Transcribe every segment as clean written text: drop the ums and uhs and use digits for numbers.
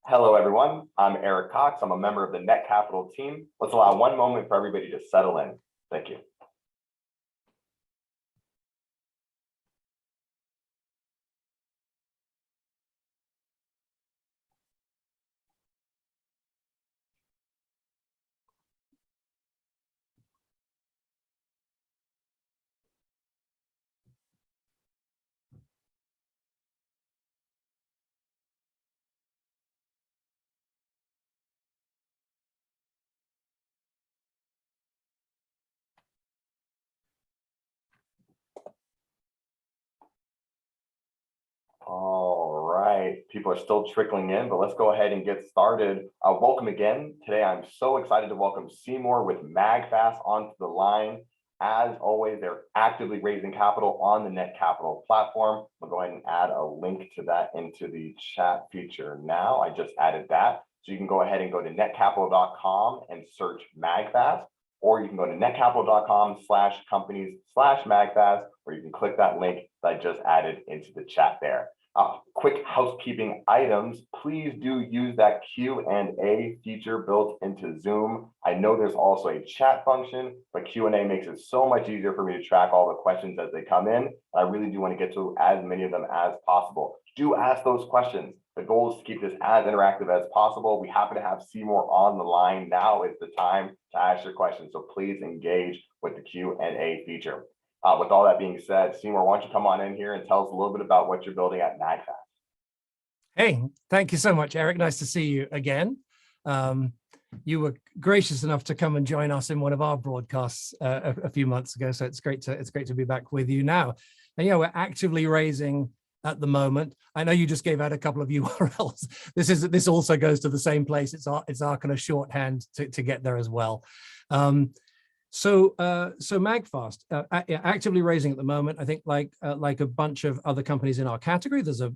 Hello, everyone. I'm Eric Cox. I'm a member of the Netcapital team. Let's allow one moment for everybody to settle in. Thank you. All right, people are still trickling in, but let's go ahead and get started. Welcome again. Today, I'm so excited to welcome Seymour with MAGFAST onto the line. As always, they're actively raising capital on the Netcapital platform. We'll go ahead and add a link to that into the chat feature now. I just added that. So you can go ahead and go to netcapital.com and search MAGFAST, or you can go to netcapital.com/companies/MAGFAST, or you can click that link that I just added into the chat there. Quick housekeeping items, please do use that Q&A feature built into Zoom. I know there's also a chat function, but Q&A makes it so much easier for me to track all the questions as they come in. I really do want to get to as many of them as possible. Do ask those questions. The goal is to keep this as interactive as possible. We happen to have Seymour on the line. Now is the time to ask your questions, so please engage with the Q&A feature. With all that being said, Seymour, why don't you come on in here and tell us a little bit about what you're building at MAGFAST? Hey, thank you so much, Eric. Nice to see you again. You were gracious enough to come and join us in one of our broadcasts a few months ago, so it's great to be back with you now. And yeah, we're actively raising at the moment. I know you just gave out a couple of URLs. This also goes to the same place. It's our kind of shorthand to get there as well. So MAGFAST, actively raising at the moment. I think like a bunch of other companies in our category, there's a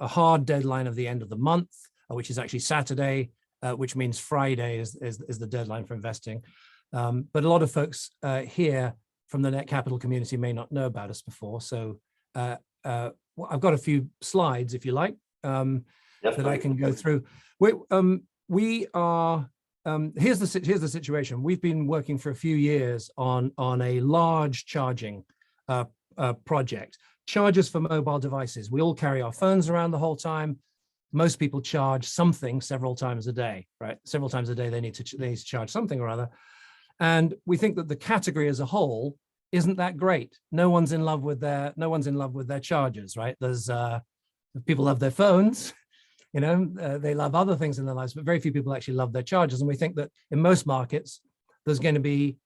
hard deadline of the end of the month, which is actually Saturday, which means Friday is the deadline for investing. But a lot of folks here from the Netcapital community may not know about us before. So I've got a few slides, if you like, that I can go through. We are. Here's the situation. We've been working for a few years on a large charging project. Chargers for mobile devices. We all carry our phones around the whole time. Most people charge something several times a day, right? Several times a day they need to charge something or other. And we think that the category as a whole isn't that great. No one's in love with their chargers, right? There's people love their phones. You know, they love other things in their lives, but very few people actually love their chargers. And we think that in most markets, there's going to be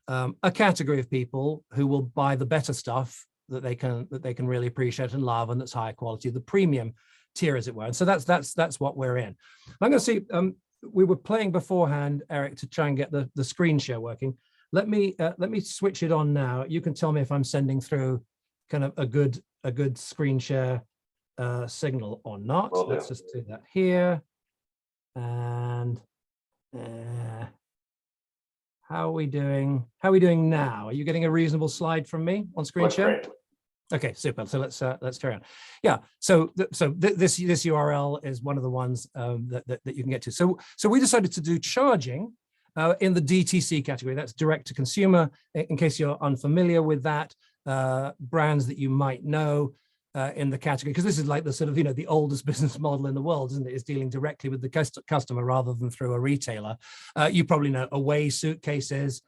a category of people who will buy the better stuff that they can really appreciate and love, and that's higher quality, the premium tier, as it were. And so that's what we're in. I'm going to see. We were playing beforehand, Eric, to try and get the screen share working. Let me switch it on now. You can tell me if I'm sending through kind of a good screen share signal or not. Let's just do that here. And how are we doing? How are we doing now? Are you getting a reasonable slide from me on screen share? Great. Okay, super. So let's carry on. Yeah. So this URL is one of the ones that you can get to. So we decided to do charging in the DTC category. That's direct to consumer. In case you're unfamiliar with that, brands that you might know in the category, because this is like the sort of, you know, the oldest business model in the world, isn't it? Is dealing directly with the customer rather than through a retailer. You probably know Away suitcases,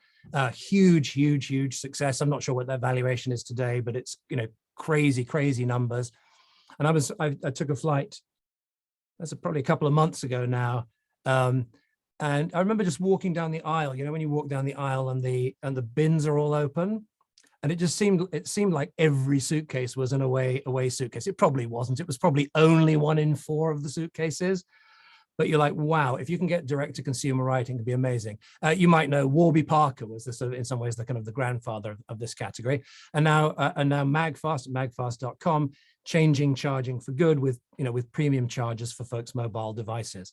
huge success. I'm not sure what their valuation is today, but it's, you know, crazy numbers. And I took a flight, that's probably a couple of months ago now, and I remember just walking down the aisle. You know, when you walk down the aisle and the bins are all open. And it seemed like every suitcase was an away suitcase. It probably wasn't. It was probably only 1 in 4 of the suitcases. But you're like, wow, if you can get direct to consumer writing, it'd be amazing. You might know Warby Parker was in some ways the kind of the grandfather of this category. And now MAGFAST, magfast.com, changing charging for good with premium charges for folks' mobile devices.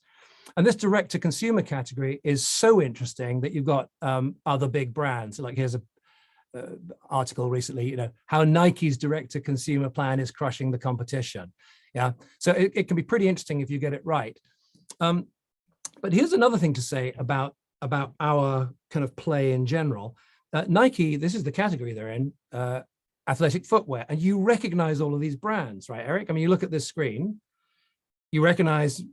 And this direct to consumer category is so interesting that you've got other big brands. So like here's a article recently, you know, how Nike's direct-to-consumer plan is crushing the competition. Yeah, so it can be pretty interesting if you get it right. But here's another thing to say about our kind of play in general. Nike, this is the category they're in, athletic footwear, and you recognize all of these brands, right, Eric? I mean, you look at this screen, you recognize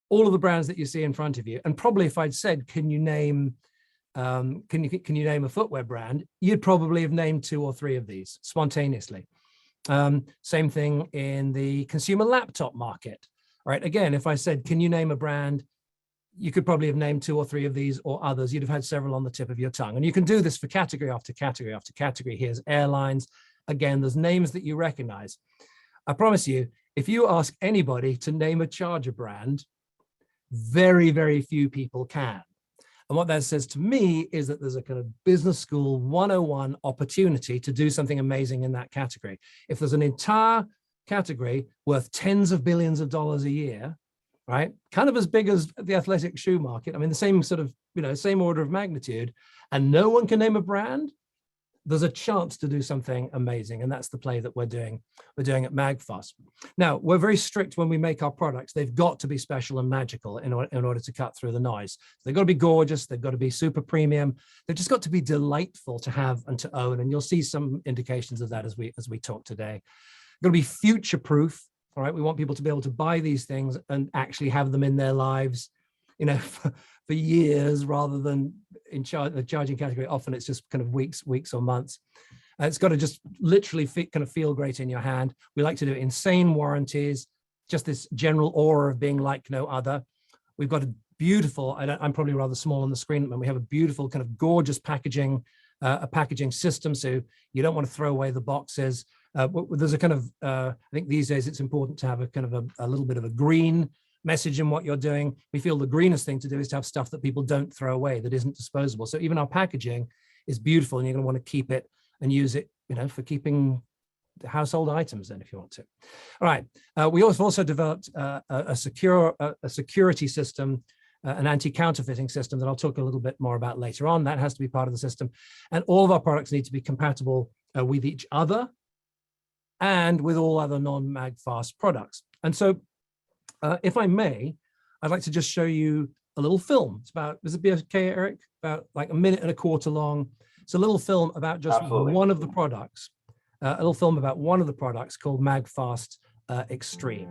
all of the brands that you see in front of you, and probably if I'd said, can you name a footwear brand, you'd probably have named 2 or 3 of these spontaneously. Same thing in the consumer laptop market, right? Again, if I said, can you name a brand, you could probably have named 2 or 3 of these or others. You'd have had several on the tip of your tongue. And you can do this for category after category after category. Here's airlines. Again, there's names that you recognize. I promise you, if you ask anybody to name a charger brand, very, very few people can. And what that says to me is that there's a kind of business school 101 opportunity to do something amazing in that category. If there's an entire category worth tens of billions of dollars a year, right? Kind of as big as the athletic shoe market. I mean, the same sort of, same order of magnitude, and no one can name a brand, there's a chance to do something amazing. And that's the play that we're doing at MAGFAST. Now, we're very strict when we make our products. They've got to be special and magical in order to cut through the noise. They've got to be gorgeous. They've got to be super premium. They've just got to be delightful to have and to own. And you'll see some indications of that as we talk today. They've got to be future-proof. All right, we want people to be able to buy these things and actually have them in their lives, for years, rather than in the charging category. Often it's just kind of weeks or months. It's got to just literally kind of feel great in your hand. We like to do insane warranties, just this general aura of being like no other. We've got a beautiful, I'm probably rather small on the screen, but we have a beautiful kind of gorgeous packaging, a packaging system. So you don't want to throw away the boxes. There's a kind of, I think these days it's important to have a kind of a little bit of a green message in what you're doing. We feel the greenest thing to do is to have stuff that people don't throw away, that isn't disposable. So even our packaging is beautiful, and you're going to want to keep it and use it, for keeping household items then if you want to. All right. We also developed a security system, an anti-counterfeiting system that I'll talk a little bit more about later on. That has to be part of the system. And all of our products need to be compatible with each other and with all other non-MAGFAST products. And so if I may, I'd like to just show you a little film. It's about, does it be okay, Eric? About like 1.25 minutes long. It's a little film about just one of the products, a little film about one of the products called MAGFAST Extreme.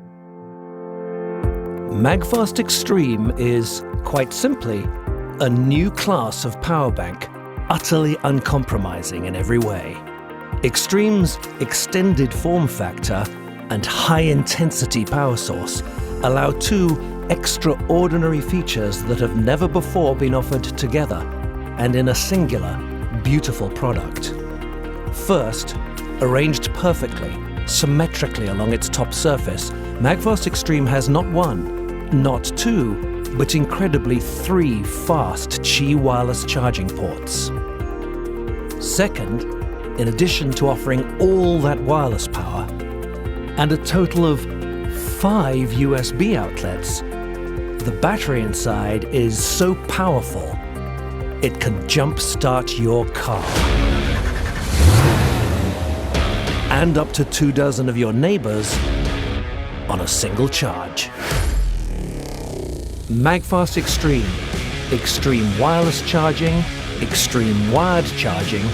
MAGFAST Extreme is, quite simply, a new class of power bank, utterly uncompromising in every way. Extreme's extended form factor and high-intensity power source allow 2 extraordinary features that have never before been offered together and in a singular, beautiful product. First, arranged perfectly, symmetrically along its top surface, MAGFAST Extreme has not 1, not 2, but incredibly 3 fast Qi wireless charging ports. Second, in addition to offering all that wireless power and a total of 5 USB outlets, the battery inside is so powerful it can jump-start your car. And up to 24 of your neighbors on a single charge. MAGFAST Extreme. Extreme wireless charging, extreme wired charging,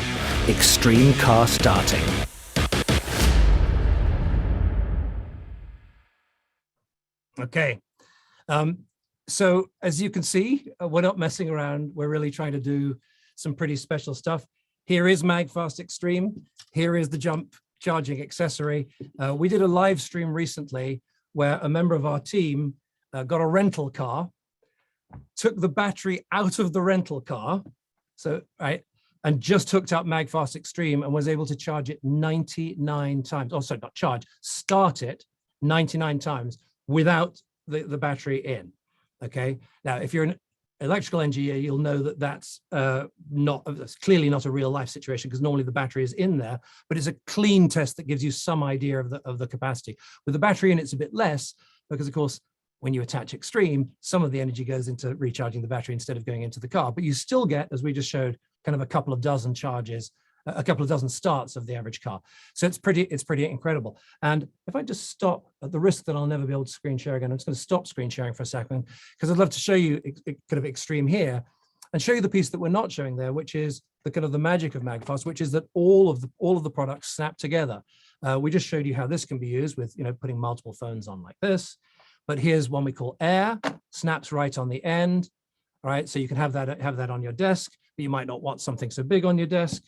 extreme car starting. Okay. So as you can see, we're not messing around. We're really trying to do some pretty special stuff. Here is MAGFAST Extreme. Here is the jump charging accessory. We did a live stream recently where a member of our team got a rental car, took the battery out of the rental car, and just hooked up MAGFAST Extreme and was able to charge it 99 times. Oh, sorry, not charge, start it 99 times without the battery in. Okay. Now, if you're an electrical engineer, you'll know that that's clearly not a real life situation, because normally the battery is in there, but it's a clean test that gives you some idea of the capacity. With the battery in, it's a bit less, because of course, when you attach Extreme, some of the energy goes into recharging the battery instead of going into the car, but you still get, as we just showed, kind of a couple of dozen charges a couple of dozen starts of the average car. So it's pretty incredible. And if I just stop at the risk that I'll never be able to screen share again, I'm just going to stop screen sharing for a second, because I'd love to show you kind of extreme here and show you the piece that we're not showing there, which is the kind of the magic of MAGFAST, which is that all of the products snap together. We just showed you how this can be used with, putting multiple phones on like this. But here's one we call Air, snaps right on the end. All right, so you can have that on your desk, but you might not want something so big on your desk.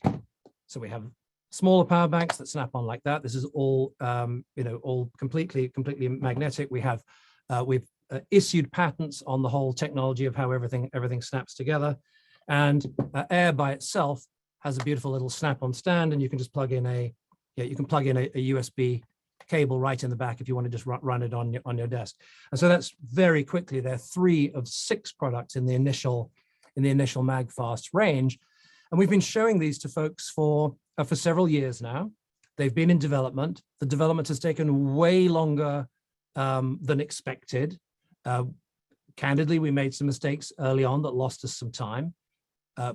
So we have smaller power banks that snap on like that. This is all, all completely magnetic. We've issued patents on the whole technology of how everything snaps together. And Air by itself has a beautiful little snap-on stand, and you can just plug in a USB cable right in the back if you want to just run it on your desk. And so that's very quickly, there are 3 of 6 products in the initial MAGFAST range. And we've been showing these to folks for several years now. They've been in development. The development has taken way longer than expected. Candidly, we made some mistakes early on that lost us some time.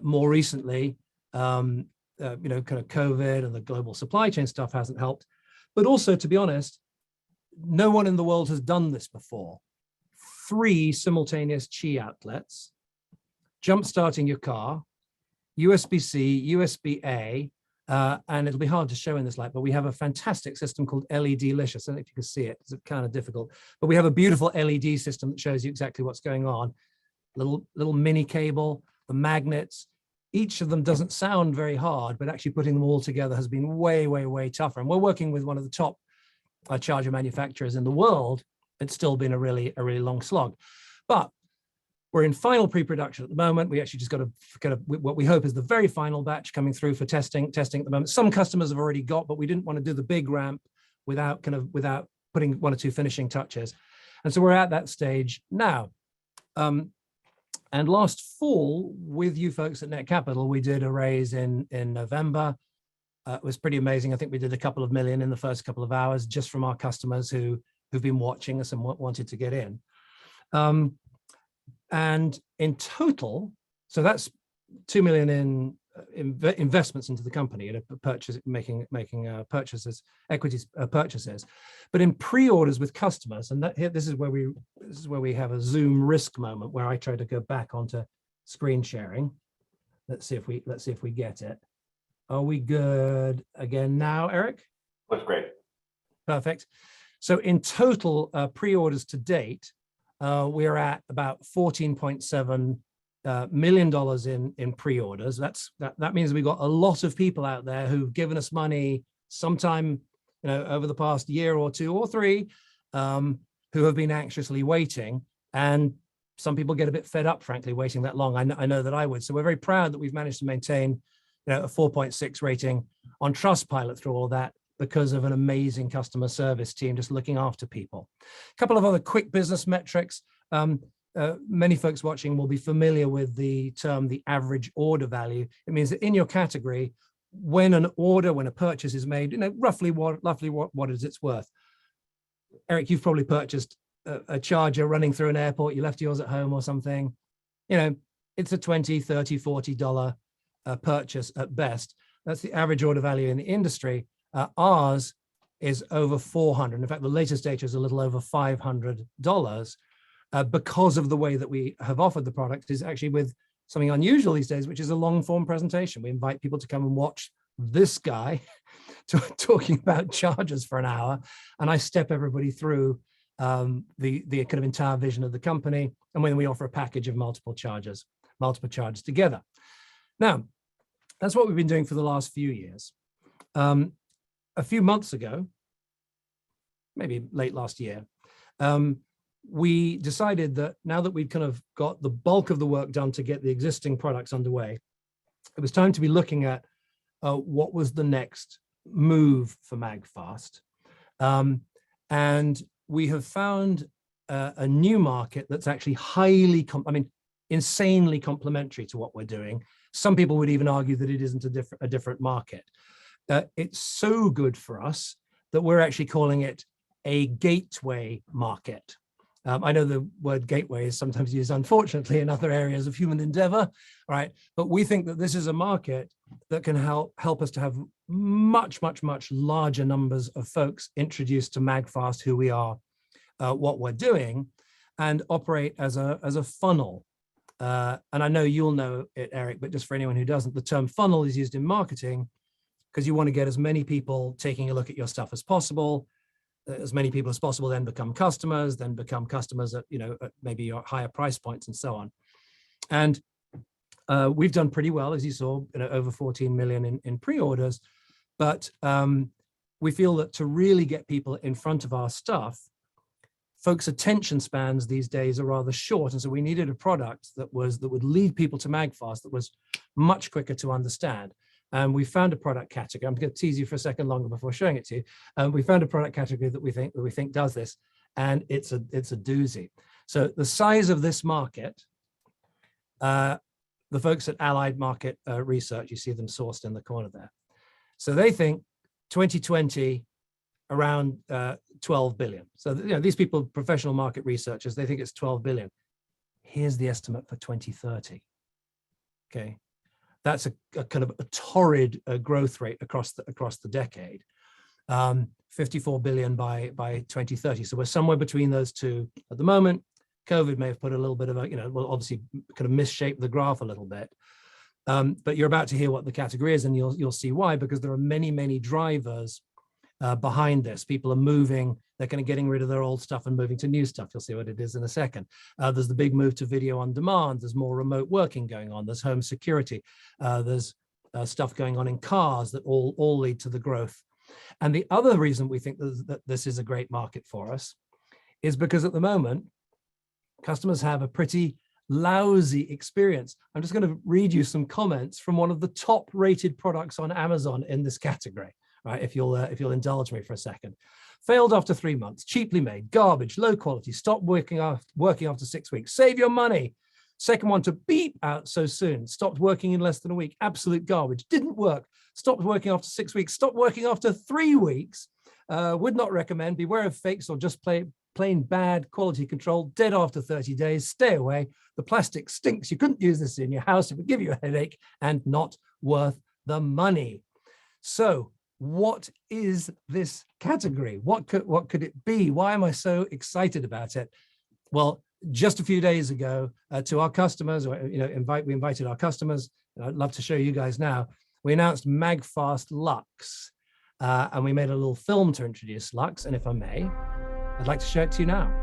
More recently, kind of COVID and the global supply chain stuff hasn't helped. But also, to be honest, no one in the world has done this before. 3 simultaneous Qi outlets, jump starting your car, USB-C, USB-A, and it'll be hard to show in this light, but we have a fantastic system called LED-licious. I don't know if you can see it, it's kind of difficult, but we have a beautiful LED system that shows you exactly what's going on. Little mini cable, the magnets, each of them doesn't sound very hard, but actually putting them all together has been way, way, way tougher. And we're working with one of the top charger manufacturers in the world. It's still been a really long slog, but we're in final pre-production at the moment. We actually just got what we hope is the very final batch coming through for testing at the moment. Some customers have already got, but we didn't want to do the big ramp without putting 1 or 2 finishing touches. And so we're at that stage now. And last fall, with you folks at Netcapital, we did a raise in November. It was pretty amazing. I think we did a couple of million in the first couple of hours just from our customers who've been watching us and wanted to get in. And in total, so that's 2 million in investments into the company at a purchase, making purchases, equities purchases, but in pre-orders with customers, and this is where we have a Zoom risk moment where I try to go back onto screen sharing. Let's see if we get it. Are we good again now, Eric? Looks great. Perfect. So in total pre-orders to date, we're at about $14.7 million in pre-orders. That means we've got a lot of people out there who've given us money sometime, over the past year or 2 or 3, who have been anxiously waiting. And some people get a bit fed up, frankly, waiting that long. I know that I would. So we're very proud that we've managed to maintain, a 4.6 rating on Trustpilot through all that, because of an amazing customer service team just looking after people. A couple of other quick business metrics. Many folks watching will be familiar with the term, the average order value. It means that in your category, when a purchase is made, roughly what is its worth. Eric, you've probably purchased a charger running through an airport, you left yours at home or something. It's a $20, $30, $40 purchase at best. That's the average order value in the industry. Ours is over 400. In fact, the latest data is a little over $500 because of the way that we have offered the product is actually with something unusual these days, which is a long form presentation. We invite people to come and watch this guy talking about chargers for an hour, and I step everybody through the kind of entire vision of the company, and when we offer a package of multiple chargers together. Now, that's what we've been doing for the last few years. A few months ago, maybe late last year, we decided that now that we'd kind of got the bulk of the work done to get the existing products underway, it was time to be looking at what was the next move for MAGFAST. And we have found a new market that's actually insanely complementary to what we're doing. Some people would even argue that it isn't a different market. It's so good for us that we're actually calling it a gateway market. I know the word gateway is sometimes used, unfortunately, in other areas of human endeavor, right? But we think that this is a market that can help us to have much, much, much larger numbers of folks introduced to MAGFAST, who we are, what we're doing, and operate as a funnel. And I know you'll know it, Eric, but just for anyone who doesn't, the term funnel is used in marketing because you want to get as many people taking a look at your stuff as possible. As many people as possible then become customers at, at maybe your higher price points and so on. And we've done pretty well, as you saw, over 14 million in pre-orders. But we feel that to really get people in front of our stuff, folks' attention spans these days are rather short. And so we needed a product that would lead people to MAGFAST that was much quicker to understand. And we found a product category. I'm going to tease you for a second longer before showing it to you. We found a product category that we think does this, and it's a doozy. So the size of this market, the folks at Allied Market Research, you see them sourced in the corner there. So they think 2020 around 12 billion. So these people, professional market researchers, they think it's 12 billion. Here's the estimate for 2030. Okay. That's a kind of a torrid growth rate across the decade. 54 billion by 2030. So we're somewhere between those two at the moment. COVID may have put a little bit of will obviously kind of misshape the graph a little bit. But you're about to hear what the category is, and you'll see why, because there are many, many drivers behind this. People are moving, they're kind of getting rid of their old stuff and moving to new stuff. You'll see what it is in a second. There's the big move to video on demand. There's more remote working going on. There's home security. There's stuff going on in cars that all lead to the growth. And the other reason we think that this is a great market for us is because at the moment, customers have a pretty lousy experience. I'm just going to read you some comments from one of the top rated products on Amazon in this category. Right, if you'll indulge me for a second. Failed after 3 months, cheaply made, garbage, low quality, stopped working after 6 weeks, save your money. Second one to beep out so soon, stopped working in less than a week, absolute garbage, didn't work, stopped working after 6 weeks, stopped working after 3 weeks, would not recommend, beware of fakes or just plain bad quality control, dead after 30 days, stay away, the plastic stinks, you couldn't use this in your house, it would give you a headache and not worth the money. So, what is this category? What could it be? Why am I so excited about it? Well, just a few days ago, to our customers, we invited our customers. And I'd love to show you guys now. We announced MAGFAST Lux, and we made a little film to introduce Lux. And if I may, I'd like to show it to you now.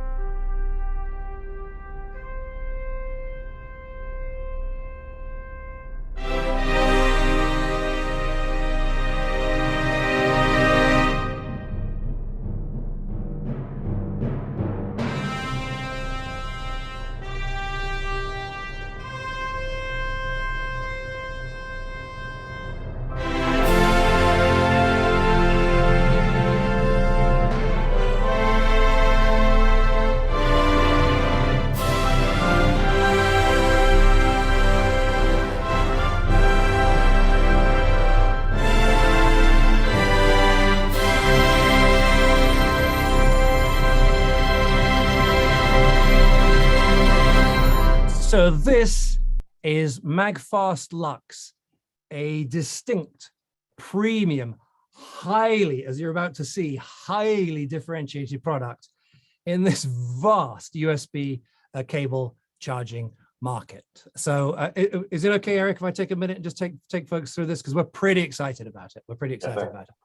So this is MAGFAST Lux, a distinct, premium, highly, as you're about to see, highly differentiated product in this vast USB cable charging market. So is it okay, Eric, if I take a minute and just take folks through this? Because we're pretty excited about it. We're pretty excited about it.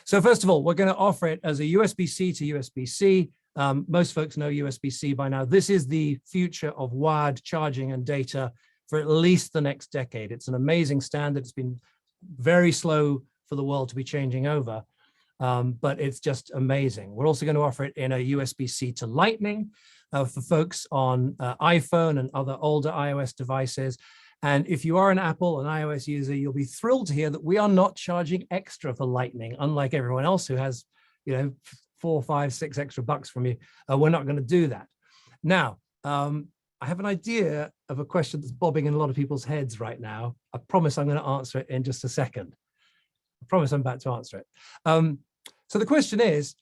So first of all, we're going to offer it as a USB-C to USB-C. Most folks know USB-C by now. This is the future of wired charging and data for at least the next decade. It's an amazing standard. It's been very slow for the world to be changing over, but it's just amazing. We're also going to offer it in a USB-C to Lightning for folks on iPhone and other older iOS devices. And if you are an Apple and iOS user, you'll be thrilled to hear that we are not charging extra for Lightning, unlike everyone else who has, 4, 5, 6 extra bucks from you. We're not going to do that. Now, I have an idea of a question that's bobbing in a lot of people's heads right now. I promise I'm going to answer it in just a second. I promise I'm about to answer it. So the question is,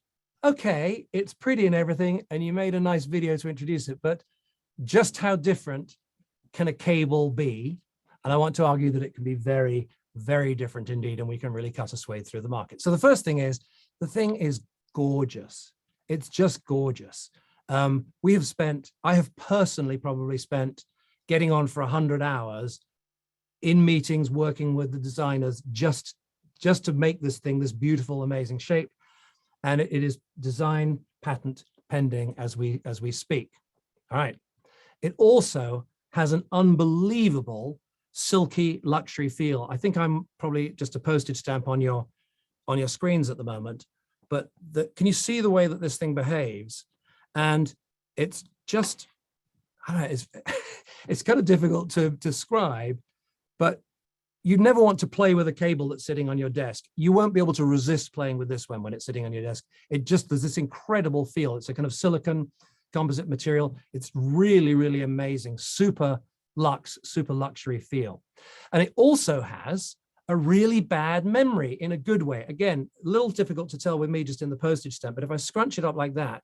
okay, it's pretty and everything, and you made a nice video to introduce it, but just how different can a cable be? And I want to argue that it can be very, very different indeed, and we can really cut a swathe through the market. So the first thing is, the thing is gorgeous. It's just gorgeous. I have personally probably spent getting on for 100 hours in meetings, working with the designers just to make this thing, this beautiful, amazing shape. And it is design patent pending as we speak. All right. It also has an unbelievable silky luxury feel. I think I'm probably just a postage stamp on your screens at the moment, but can you see the way that this thing behaves? And it's just, I don't know, it's kind of difficult to describe, but you'd never want to play with a cable that's sitting on your desk. You won't be able to resist playing with this one when it's sitting on your desk. There's this incredible feel. It's a kind of silicon composite material. It's really, really amazing, super luxe, super luxury feel. And it also has a really bad memory in a good way. Again, a little difficult to tell with me just in the postage stamp, but if I scrunch it up like that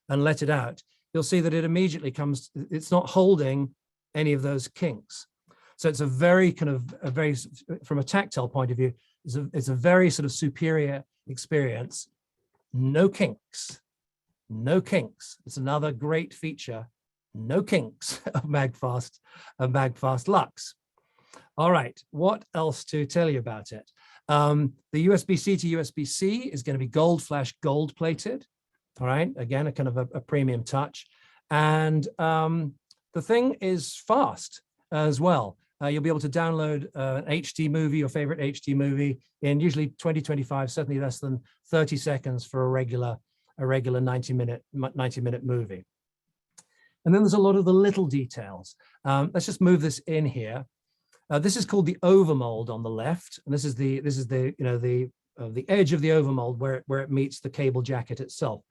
and let it out, you'll see that it immediately it's not holding any of those kinks. So it's a very from a tactile point of view, it's a very sort of superior experience. No kinks, no kinks. It's another great feature. No kinks of MAGFAST Lux. All right, what else to tell you about it? The USB-C to USB-C is going to be gold flash, gold plated. All right, again, a kind of a premium touch. And the thing is fast as well. You'll be able to download an HD movie, your favorite HD movie, in usually 20, 25, certainly less than 30 seconds for a regular 90-minute movie. And then there's a lot of the little details. Let's just move this in here. This is called the overmold on the left, and this is the edge of the overmold where it meets the cable jacket itself.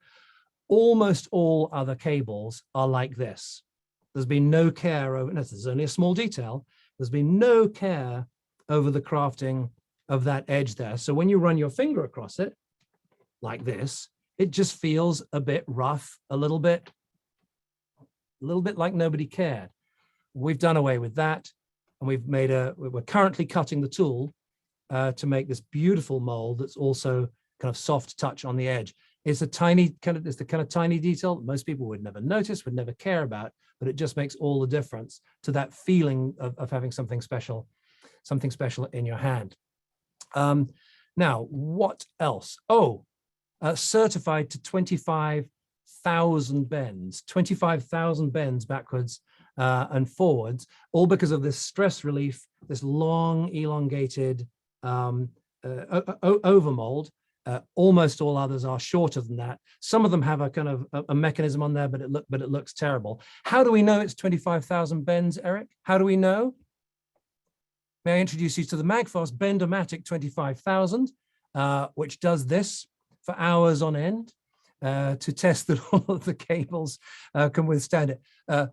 Almost all other cables are like this. There's been no care over. No, there's only a small detail. There's been no care over the crafting of that edge there. So when you run your finger across it, like this, it just feels a bit rough, a little bit like nobody cared. We've done away with that, and we're currently cutting the tool to make this beautiful mold that's also kind of soft touch on the edge. It's the kind of tiny detail that most people would never notice, would never care about, but it just makes all the difference to that feeling of having something special in your hand. Now, what else? Certified to 25,000 bends, 25,000 bends backwards and forwards, all because of this stress relief, this long elongated overmold. Almost all others are shorter than that. Some of them have a kind of a mechanism on there, but it looks terrible. How do we know it's 25,000 bends, Eric? How do we know? May I introduce you to the MAGFAST Bend-O-Matic 25,000, which does this for hours on end to test that all of the cables can withstand it.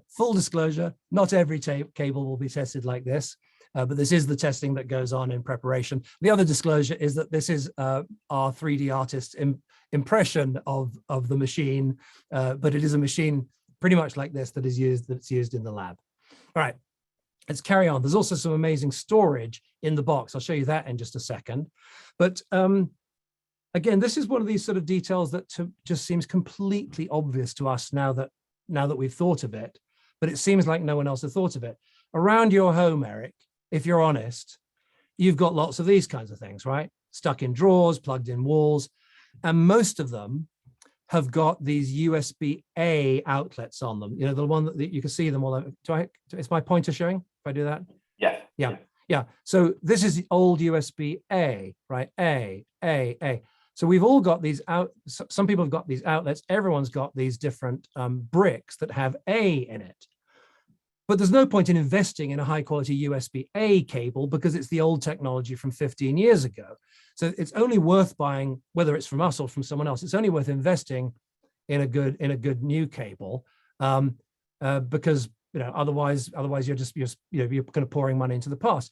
Full disclosure, not every cable will be tested like this. But this is the testing that goes on in preparation. The other disclosure is that this is our 3D artist's impression of the machine, but it is a machine pretty much like this that's used in the lab. All right, let's carry on. There's also some amazing storage in the box. I'll show you that in just a second. But again, this is one of these sort of details that just seems completely obvious to us now that we've thought of it, but it seems like no one else has thought of it. Around your home, Eric, if you're honest, you've got lots of these kinds of things, right? Stuck in drawers, plugged in walls, and most of them have got these USB-A outlets on them. You know, the one that you can see them all over. Is my pointer showing if I do that? Yes. Yeah. So this is the old USB-A, right? A. So we've all got these out. Some people have got these outlets. Everyone's got these different bricks that have A in it. But there's no point in investing in a high quality USB-A cable because it's the old technology from 15 years ago. So it's only worth buying, whether it's from us or from someone else, it's only worth investing in a good new cable because otherwise you're kind of pouring money into the past.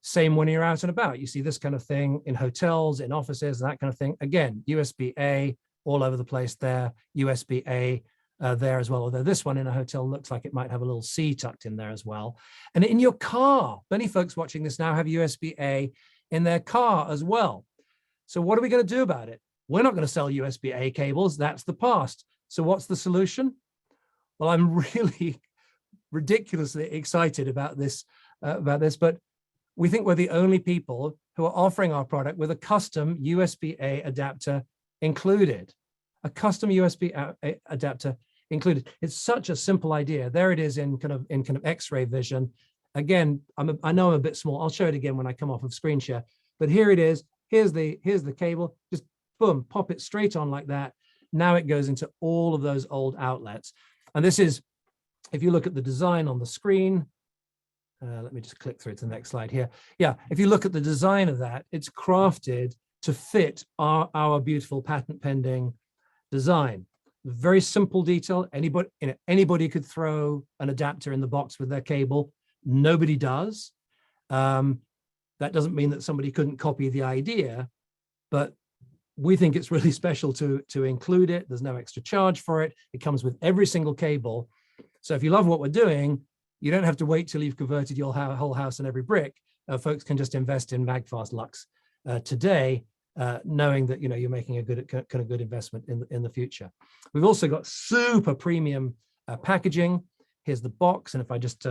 Same when you're out and about. You see this kind of thing in hotels, in offices, and that kind of thing. Again, USB-A all over the place there, USB-A there as well, although this one in a hotel looks like it might have a little C tucked in there as well. And in your car, many folks watching this now have USB-A in their car as well. So what are we going to do about it? We're not going to sell USB-A cables. That's the past. So what's the solution? Well, I'm really ridiculously excited about this, but we think we're the only people who are offering our product with a custom USB-A adapter included. A custom USB adapter included. It's such a simple idea. There it is in kind of X-ray vision. Again, I know I'm a bit small. I'll show it again when I come off of screen share. But here it is. Here's the cable. Just boom, pop it straight on like that. Now it goes into all of those old outlets. And this is, if you look at the design on the screen, let me just click through to the next slide here. Yeah, if you look at the design of that, it's crafted to fit our beautiful patent pending design. Very simple detail. Anybody could throw an adapter in the box with their cable. Nobody does. That doesn't mean that somebody couldn't copy the idea, but we think it's really special to include it. There's no extra charge for it. It comes with every single cable. So if you love what we're doing, you don't have to wait till you've converted your whole house and every brick. Folks can just invest in MAGFAST Lux today, knowing that you're making a good investment in the future. We've also got super premium packaging. Here's the box, and if I just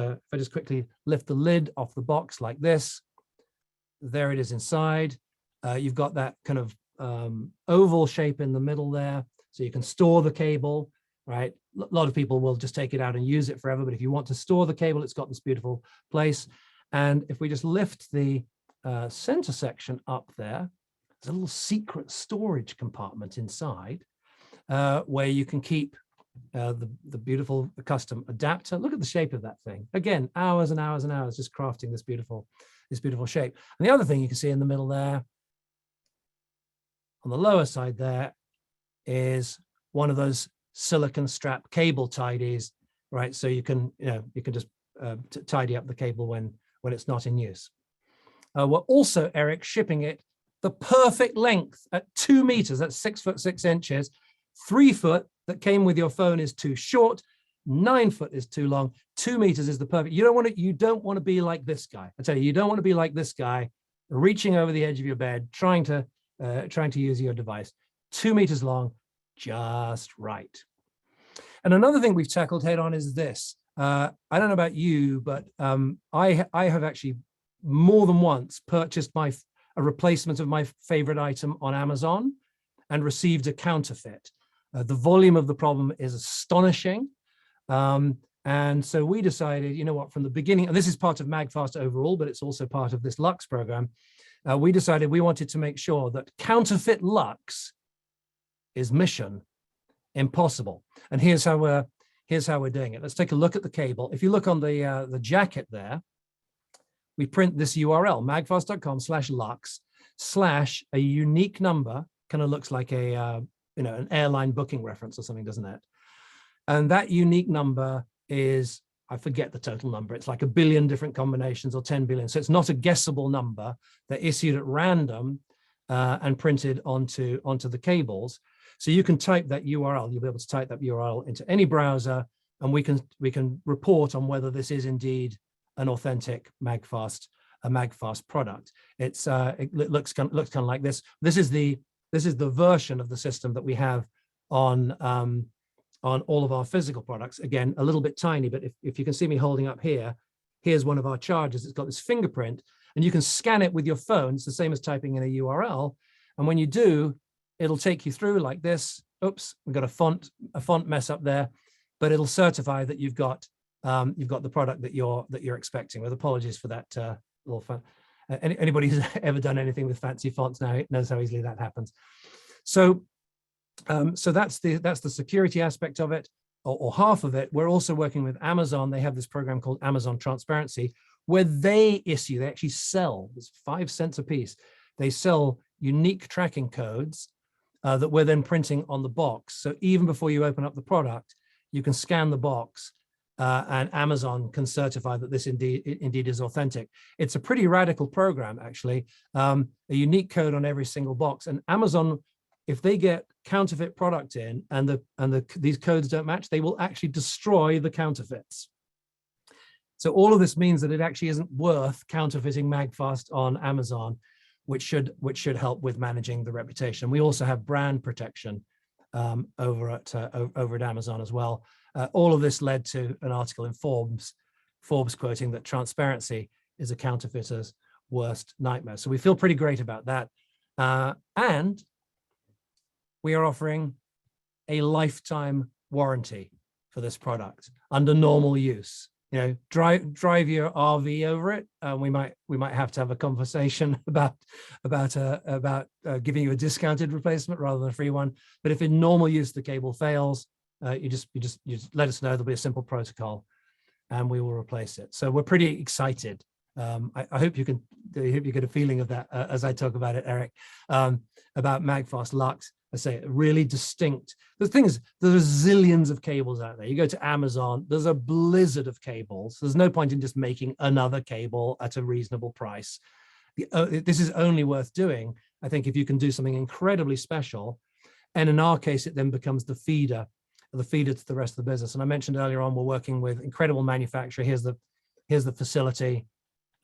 quickly lift the lid off the box like this, there it is inside. You've got that kind of oval shape in the middle there, so you can store the cable, right? A lot of people will just take it out and use it forever, but if you want to store the cable, it's got this beautiful place. And if we just lift the center section up there, there's a little secret storage compartment inside where you can keep the beautiful custom adapter. Look at the shape of that thing. Again, hours and hours and hours just crafting this beautiful shape. And the other thing you can see in the middle there, on the lower side there, is one of those silicon strap cable tidies, right? So you can just tidy up the cable when it's not in use. We're also, Eric, shipping it the perfect length at 2 meters. That's 6 foot 6 inches. 3 foot that came with your phone is too short. 9 foot is too long. 2 meters is the perfect. You don't want to be like this guy. I tell you, you don't want to be like this guy, reaching over the edge of your bed, trying to use your device. 2 meters long, just right. And another thing we've tackled head on is this. I don't know about you, but I have actually more than once purchased a replacement of my favorite item on Amazon and received a counterfeit. The volume of the problem is astonishing. And so we decided, you know what, from the beginning, and this is part of MAGFAST overall, but it's also part of this Lux program. We decided we wanted to make sure that counterfeit Lux is mission impossible. And here's how we're doing it. Let's take a look at the cable. If you look on the jacket there, we print this URL, magfast.com/lux/ a unique number. Kind of looks like an airline booking reference or something, doesn't it? And that unique number is, I forget the total number. It's like 1 billion different combinations or 10 billion. So it's not a guessable number. They're issued at random and printed onto the cables. So you can type that URL. You'll be able to type that URL into any browser, and we can report on whether this is indeed an authentic MAGFAST product. It looks kind of like this. This is the version of the system that we have on all of our physical products. Again, a little bit tiny, but if you can see me holding up here, here's one of our chargers. It's got this fingerprint, and you can scan it with your phone. It's the same as typing in a URL. And when you do, it'll take you through like this. Oops, we've got a font mess up there, but it'll certify that you've got the product that you're expecting. With apologies for that little fun. Anybody who's ever done anything with fancy fonts now knows how easily that happens. So that's the security aspect of it, or half of it. We're also working with Amazon. They have this program called Amazon Transparency, where they actually sell, it's 5 cents a piece. They sell unique tracking codes that we're then printing on the box. So even before you open up the product, you can scan the box and Amazon can certify that this indeed is authentic. It's a pretty radical program, actually. A unique code on every single box. And Amazon if they get counterfeit product in and these codes don't match, they will actually destroy the counterfeits. So all of this means that it actually isn't worth counterfeiting MAGFAST on Amazon, which should help with managing the reputation. We also have brand protection over at Amazon as well. All of this led to an article in Forbes quoting that transparency is a counterfeiter's worst nightmare. So we feel pretty great about that. And we are offering a lifetime warranty for this product under normal use. You know, drive your RV over it. We might have to have a conversation about giving you a discounted replacement rather than a free one. But if in normal use the cable fails, you just let us know. There'll be a simple protocol, and we will replace it. So we're pretty excited. I hope you get a feeling of that as I talk about it, Eric, about MAGFAST Lux. I say really distinct. The thing is, there's zillions of cables out there. You go to Amazon, there's a blizzard of cables. There's no point in just making another cable at a reasonable price. This is only worth doing, I think, if you can do something incredibly special. And in our case, it then becomes the feeder to the rest of the business. And I mentioned earlier on, we're working with incredible manufacturer. Here's the facility,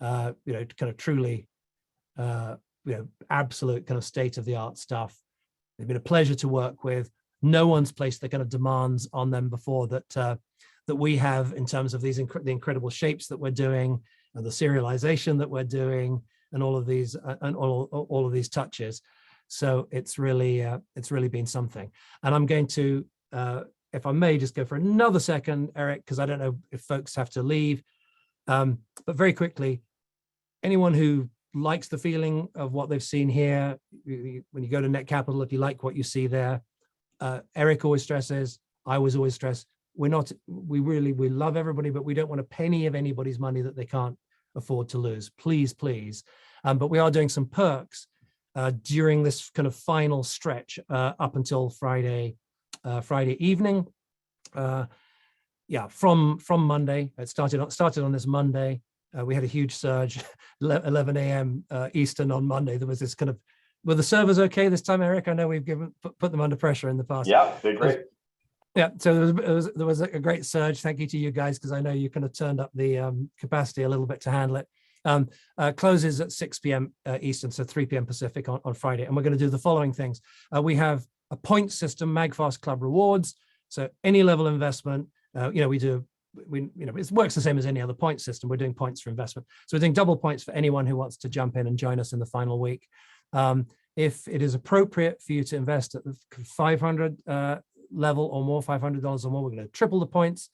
kind of truly, absolute kind of state-of-the-art stuff. They've been a pleasure to work with. No one's placed the kind of demands on them before that we have in terms of the incredible shapes that we're doing and the serialization that we're doing and all of these all of these touches. So it's really been something. And I'm going to, if I may, just go for another second, Eric, because I don't know if folks have to leave, but very quickly, anyone who likes the feeling of what they've seen here, when you go to Netcapital, if you like what you see there, Eric always stresses, I always stress, we love everybody, but we don't want a penny of anybody's money that they can't afford to lose. Please. But we are doing some perks during this kind of final stretch up until Friday evening. From Monday. It started on this Monday. We had a huge surge, 11 a.m. Eastern on Monday. There was this kind of, were the servers okay this time, Eric? I know we've put them under pressure in the past. Yeah, they're great. Yeah, so there was a great surge. Thank you to you guys, because I know you kind of turned up the capacity a little bit to handle it. Closes at 6 p.m. Eastern, so 3 p.m. Pacific on Friday. And we're going to do the following things. We have a point system, MAGFAST Club Rewards. So any level investment, it works the same as any other point system. We're doing points for investment. So we're doing double points for anyone who wants to jump in and join us in the final week. If it is appropriate for you to invest at the 500 level or more, $500 or more, we're going to triple the points.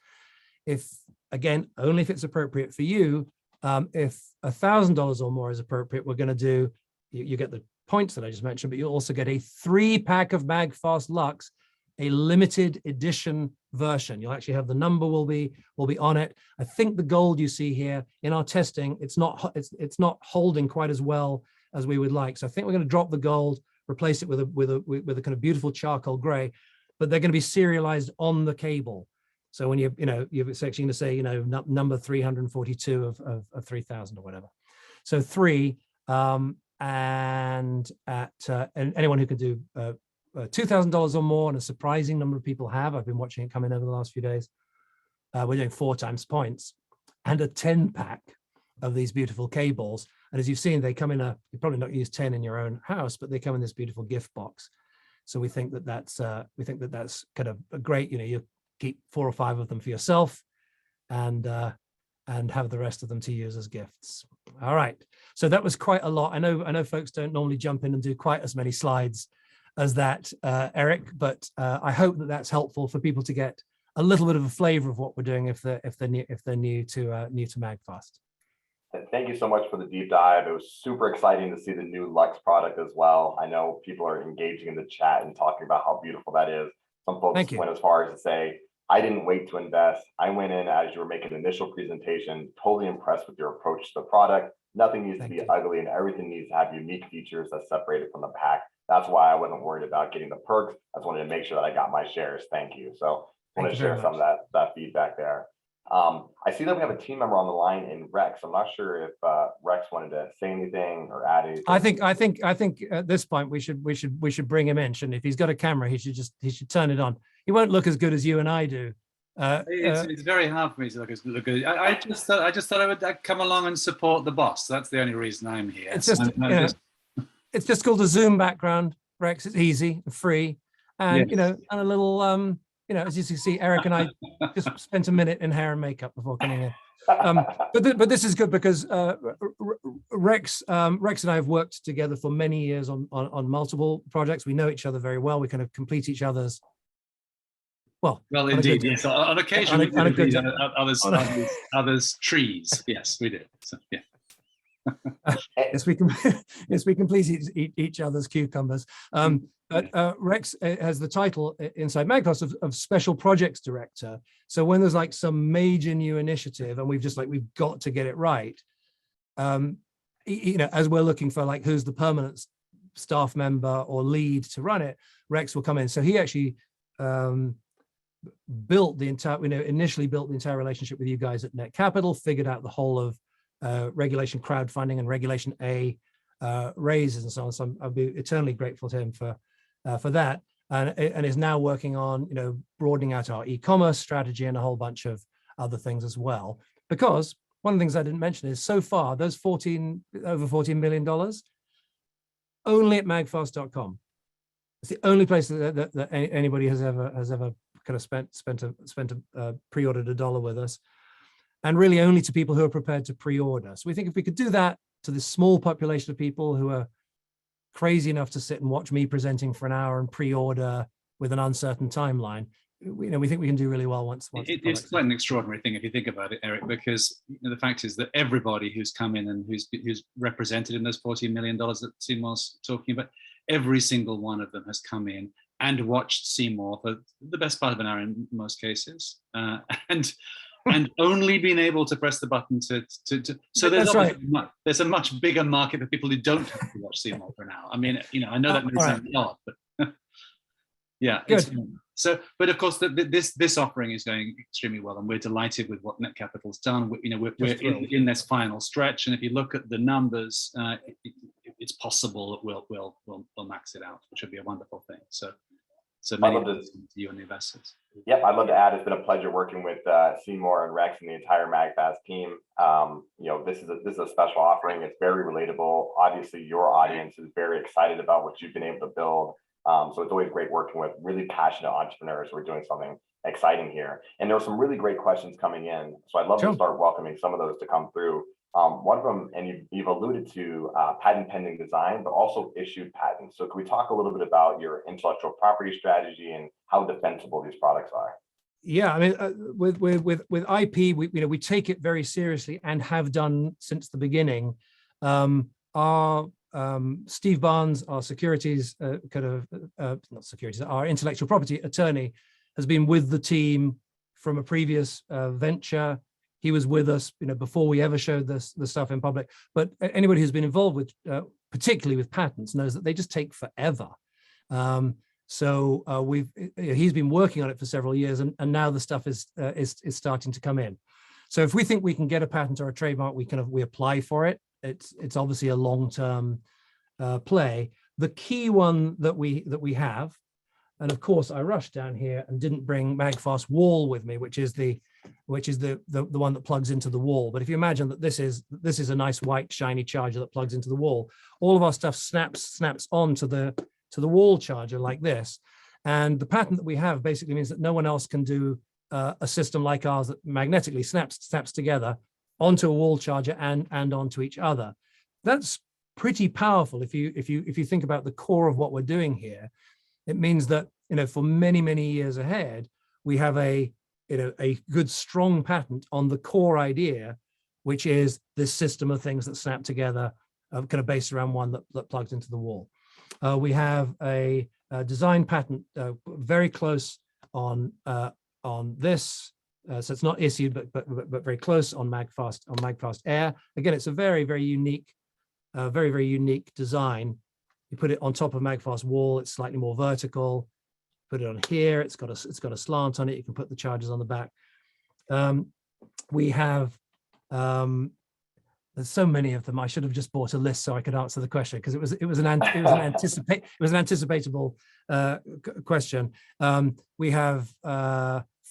Only if it's appropriate for you. If $1,000 or more is appropriate, we're going to do, you get the points that I just mentioned, but you'll also get a 3-pack of MAGFAST Lux, a limited edition version. You'll actually have the number will be on it. I think the gold you see here in our testing, it's not holding quite as well as we would like. So I think we're going to drop the gold, replace it with a kind of beautiful charcoal gray, but they're going to be serialized on the cable. So when you're actually going to say, number 342 of 3,000 or whatever. So 3, and anyone who can do $2,000 or more, and a surprising number of people have. I've been watching it come in over the last few days. We're doing 4 times points and a 10-pack of these beautiful cables. And as you've seen, they come in you probably not use 10 in your own house, but they come in this beautiful gift box. So we think that that's kind of a great, you keep 4 or 5 of them for yourself and have the rest of them to use as gifts. All right. So that was quite a lot. I know folks don't normally jump in and do quite as many slides as that, Eric, but I hope that that's helpful for people to get a little bit of a flavor of what we're doing if they're new to MAGFAST. Thank you so much for the deep dive. It was super exciting to see the new Lux product as well. I know people are engaging in the chat and talking about how beautiful that is. Some folks went as far as to say, I didn't wait to invest. I went in as you were making an initial presentation, totally impressed with your approach to the product. Nothing needs to be ugly and everything needs to have unique features that separate it from the pack. That's why I wasn't worried about getting the perks. I just wanted to make sure that I got my shares. Thank you. So I want to share some of that feedback there. I see that we have a team member on the line in Rex. I'm not sure if Rex wanted to say anything or add anything. I think at this point we should bring him in, shouldn't he? If he's got a camera, he should turn it on. He won't look as good as you and I do. It's very hard for me to look good. I just thought I would come along and support the boss. That's the only reason I'm here. It's just called a Zoom background, Rex. It's easy, free, and Yes. and a little as you see, Eric and I just spent a minute in hair and makeup before coming in. But this is good because Rex and I have worked together for many years on multiple projects. We know each other very well. We kind of complete each other's. Well, Indeed, yes. On occasion, we complete others' trees. Yes, we did. So, yeah. Yes, we complete each other's cucumbers. But Rex has the title inside MAGFAST of Special Projects Director. So when there's like some major new initiative and we've got to get it right, as we're looking for like who's the permanent staff member or lead to run it, Rex will come in. So he actually initially built the entire relationship with you guys at Netcapital, figured out the whole of regulation crowdfunding and regulation A raises and so on. So I'll be eternally grateful to him for that, and is now working on broadening out our e-commerce strategy and a whole bunch of other things as well. Because one of the things I didn't mention is so far those over $14 million only at magfast.com. It's the only place that anybody has ever kind of spent a pre-ordered $1 with us, and really only to people who are prepared to pre-order. So we think if we could do that to this small population of people who are crazy enough to sit and watch me presenting for an hour and pre-order with an uncertain timeline, we think we can do really well once it's quite an extraordinary thing if you think about it, Eric, because the fact is that everybody who's come in and who's represented in those $14 million that Seymour's talking about, every single one of them has come in and watched Seymour for the best part of an hour in most cases, and only been able to press the button to so there's a much bigger market for people who don't have to watch Seymour for an hour. I mean, I know that may sound odd, but yeah. So, but of course, this offering is going extremely well, and we're delighted with what Netcapital's done. We're in this final stretch, and if you look at the numbers, it's possible that we'll max it out, which would be a wonderful thing. So many thanks to you and the investors. Yep, I'd love to add, it's been a pleasure working with Seymour and Rex and the entire MAGFAST team. This is a special offering. It's very relatable. Obviously, your audience is very excited about what you've been able to build. So it's always great working with really passionate entrepreneurs who are doing something exciting here. And there were some really great questions coming in. So I'd love to start welcoming some of those to come through. One of them, and you've alluded to patent pending design, but also issued patents. So can we talk a little bit about your intellectual property strategy and how defensible these products are? Yeah, I mean, with IP, we take it very seriously and have done since the beginning. Our Steve Barnes, our securities our intellectual property attorney, has been with the team from a previous venture. He was with us, before we ever showed the stuff in public. But anybody who's been involved with, particularly with patents, knows that they just take forever. He's been working on it for several years, and now the stuff is starting to come in. So if we think we can get a patent or a trademark, we apply for it. It's obviously a long-term play. The key one that we have, and of course I rushed down here and didn't bring MAGFAST wall with me, which is the one that plugs into the wall. But if you imagine that this is a nice white shiny charger that plugs into the wall, all of our stuff snaps onto the wall charger like this. And the patent that we have basically means that no one else can do a system like ours that magnetically snaps together onto a wall charger and onto each other. That's pretty powerful if you think about the core of what we're doing here. It means that for many years ahead, we have a good strong patent on the core idea, which is this system of things that snap together, kind of based around one that plugs into the wall. We have a design patent very close on this. So it's not issued, but very close on MAGFAST Air. Again, it's a very unique, very unique design. You put it on top of MAGFAST wall, it's slightly more vertical. Put it on here, it's got a slant on it. You can put the chargers on the back. we have, there's so many of them. I should have just bought a list so I could answer the question, because it was an anticipatable question. We have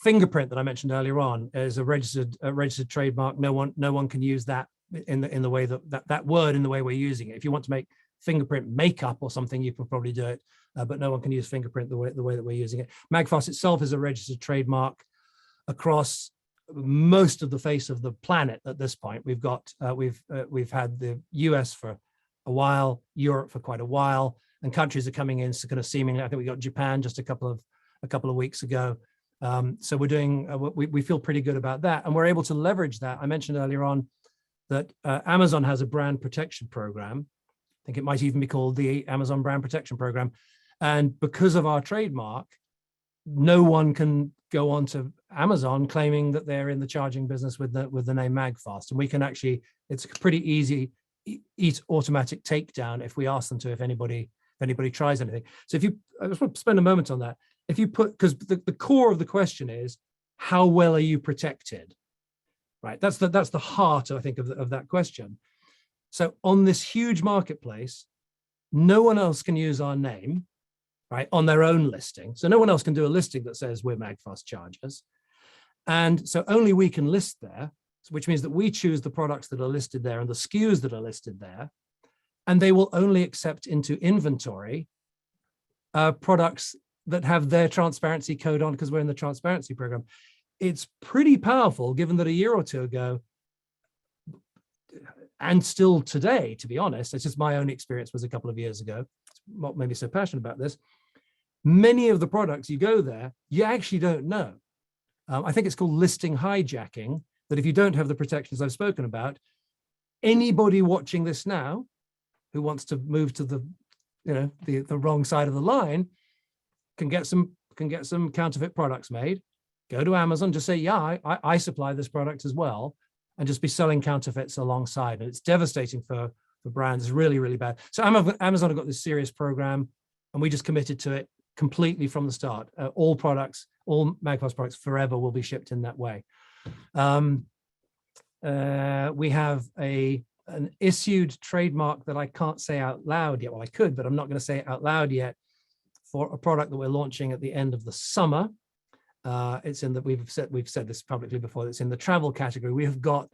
fingerprint that I mentioned earlier on is a registered trademark. No one can use that in the way that word in the way we're using it. If you want to make fingerprint makeup or something, you can probably do it, but no one can use fingerprint the way that we're using it. MAGFAST itself is a registered trademark across most of the face of the planet at this point. We've got we've had the US for a while, Europe for quite a while, and countries are coming in. So kind of seemingly, I think we got Japan just a couple of weeks ago. So we're doing we feel pretty good about that, and we're able to leverage that. I mentioned earlier on that Amazon has a brand protection program. I think it might even be called the Amazon Brand Protection Program, and because of our trademark, no one can go on to Amazon claiming that they're in the charging business with the name MAGFAST. And we can actually, it's pretty easy, automatic takedown if we ask them to, if anybody tries anything. So if you, I just want to spend a moment on that. If you put, because the core of the question is, how well are you protected? Right, that's the heart, I think, of that question. So on this huge marketplace, no one else can use our name, right, on their own listing. So no one else can do a listing that says we're MAGFAST chargers. And so only we can list there, which means that we choose the products that are listed there and the SKUs that are listed there. And they will only accept into inventory products that have their transparency code on, because we're in the transparency program. It's pretty powerful, given that a year or two ago, and still today, to be honest, it's just my own experience was a couple of years ago. Not maybe so passionate about this. Many of the products you go there, you actually don't know. I think it's called listing hijacking, that if you don't have the protections I've spoken about, anybody watching this now who wants to move to the, the wrong side of the line can get some counterfeit products made. Go to Amazon, just say, yeah, I supply this product as well, and just be selling counterfeits alongside. And it's devastating for brands. It's really, really bad. So Amazon have got this serious program, and we just committed to it completely from the start. All products, all MAGFAST products forever will be shipped in that way. We have an issued trademark that I can't say out loud yet. Well, I could, but I'm not going to say it out loud yet, for a product that we're launching at the end of the summer. It's in that we've said this publicly before. It's in the travel category. We have got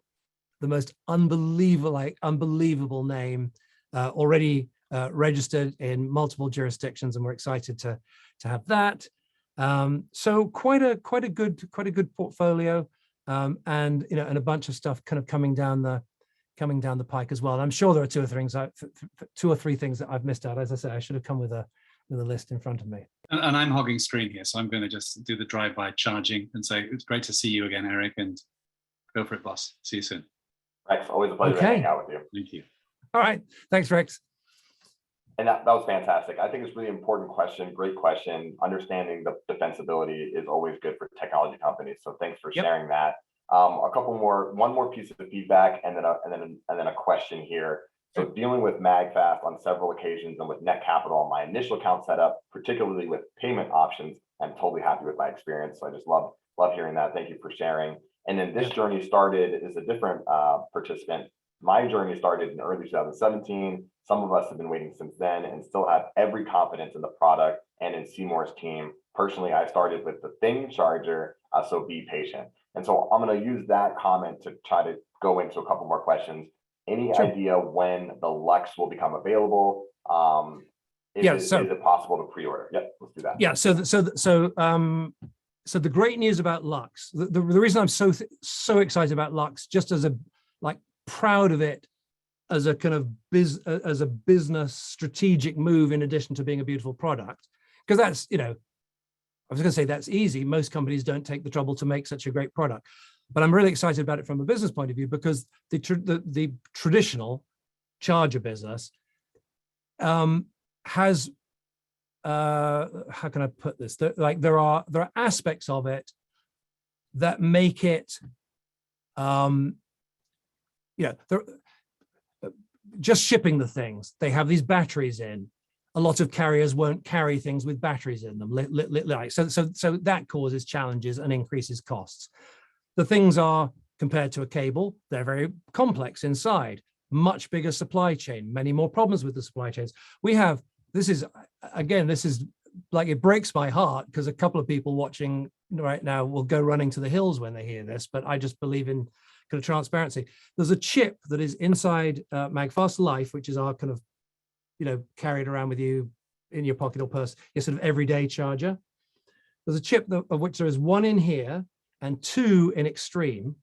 the most unbelievable name already registered in multiple jurisdictions, and we're excited to have that. So quite a good portfolio, and and a bunch of stuff kind of coming down the pike as well. And I'm sure there are two or three things that I've missed out. As I said, I should have come with a list in front of me. And I'm hogging screen here, so I'm going to just do the drive-by charging and say it's great to see you again, Eric, and go for it, boss. See you soon. Rex, always a pleasure to hang out with you. Thank you. All right, thanks, Rex. And that was fantastic. I think it's a really important question, great question. Understanding the defensibility is always good for technology companies. So thanks for sharing that. One more piece of feedback, and then a question here. So dealing with MAGFAST on several occasions and with Netcapital on my initial account setup, particularly with payment options, I'm totally happy with my experience. So I just love hearing that. Thank you for sharing. And then this journey started as a different participant. My journey started in early 2017. Some of us have been waiting since then and still have every confidence in the product and in Seymour's team. Personally, I started with the Thing charger, so be patient. And so I'm going to use that comment to try to go into a couple more questions. Any idea when the Lux will become available? Is it possible to pre-order? Yep, let's do that. Yeah. So the great news about Lux, the reason I'm so excited about Lux, just as proud of it as a kind of business strategic move, in addition to being a beautiful product, because that's, I was going to say that's easy. Most companies don't take the trouble to make such a great product. But I'm really excited about it from a business point of view, because the traditional charger business has, how can I put this? There are aspects of it that make it, just shipping the things. They have these batteries in. A lot of carriers won't carry things with batteries in them. So that causes challenges and increases costs. The things are compared to a cable. They're very complex inside, much bigger supply chain, many more problems with the supply chains. This is like, it breaks my heart because a couple of people watching right now will go running to the hills when they hear this, but I just believe in kind of transparency. There's a chip that is inside MAGFAST Life, which is our kind of, carried around with you in your pocket or purse, your sort of everyday charger. There's a chip of which there is one in here and two in Extreme.